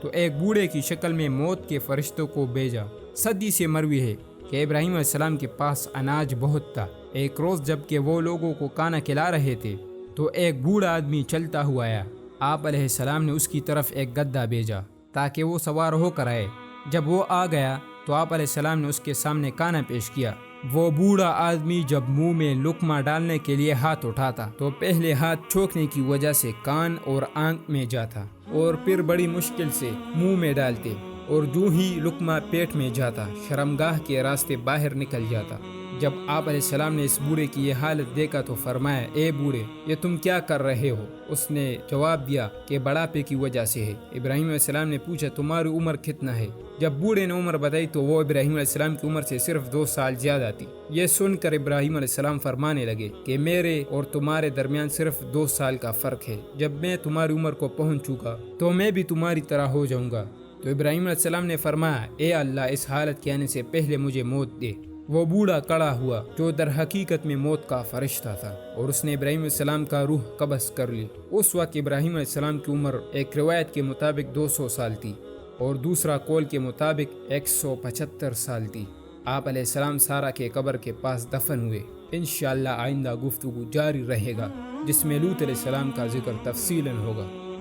تو ایک بوڑھے کی شکل میں موت کے فرشتوں کو بھیجا۔ صدی سے مروی ہے کہ ابراہیم علیہ السلام کے پاس اناج بہت تھا۔ ایک روز جب کہ وہ لوگوں کو کھانا کھلا رہے تھے تو ایک بوڑھا آدمی چلتا ہوا آیا۔ آپ علیہ السلام نے اس کی طرف ایک گدھا بھیجا تاکہ وہ سوار ہو کر آئے۔ جب وہ آ گیا تو آپ علیہ السلام نے اس کے سامنے کھانا پیش کیا۔ وہ بوڑھا آدمی جب منہ میں لقمہ ڈالنے کے لیے ہاتھ اٹھاتا تو پہلے ہاتھ چھوکنے کی وجہ سے کان اور آنکھ میں جاتا اور پھر بڑی مشکل سے منہ میں ڈالتے، اور جو ہی لقمہ پیٹ میں جاتا شرمگاہ کے راستے باہر نکل جاتا۔ جب آپ علیہ السلام نے اس بوڑھے کی یہ حالت دیکھا تو فرمایا، اے بوڑھے، یہ تم کیا کر رہے ہو؟ اس نے جواب دیا کہ بڑھاپے کی وجہ سے ہے۔ ابراہیم علیہ السلام نے پوچھا، تمہاری عمر کتنا ہے؟ جب بوڑھے نے عمر بتائی تو وہ ابراہیم علیہ السلام کی عمر سے صرف 2 سال زیادہ تھی۔ یہ سن کر ابراہیم علیہ السلام فرمانے لگے کہ میرے اور تمہارے درمیان صرف 2 سال کا فرق ہے۔ جب میں تمہاری عمر کو پہنچ چکا تو میں بھی تمہاری طرح ہو جاؤں گا۔ تو ابراہیم علیہ السلام نے فرمایا، اے اللہ، اس حالت کے آنے سے پہلے مجھے موت دے۔ وہ بوڑھا کھڑا ہوا جو در حقیقت میں موت کا فرشتہ تھا، اور اس نے ابراہیم علیہ السلام کا روح قبض کر لی۔ اس وقت ابراہیم علیہ السلام کی عمر ایک روایت کے مطابق 200 سال تھی اور دوسرا قول کے مطابق 175 سال تھی۔ آپ علیہ السلام سارا کے قبر کے پاس دفن ہوئے۔ انشاءاللہ آئندہ گفتگو جاری رہے گا جس میں لوط علیہ السلام کا ذکر تفصیلاً ہوگا۔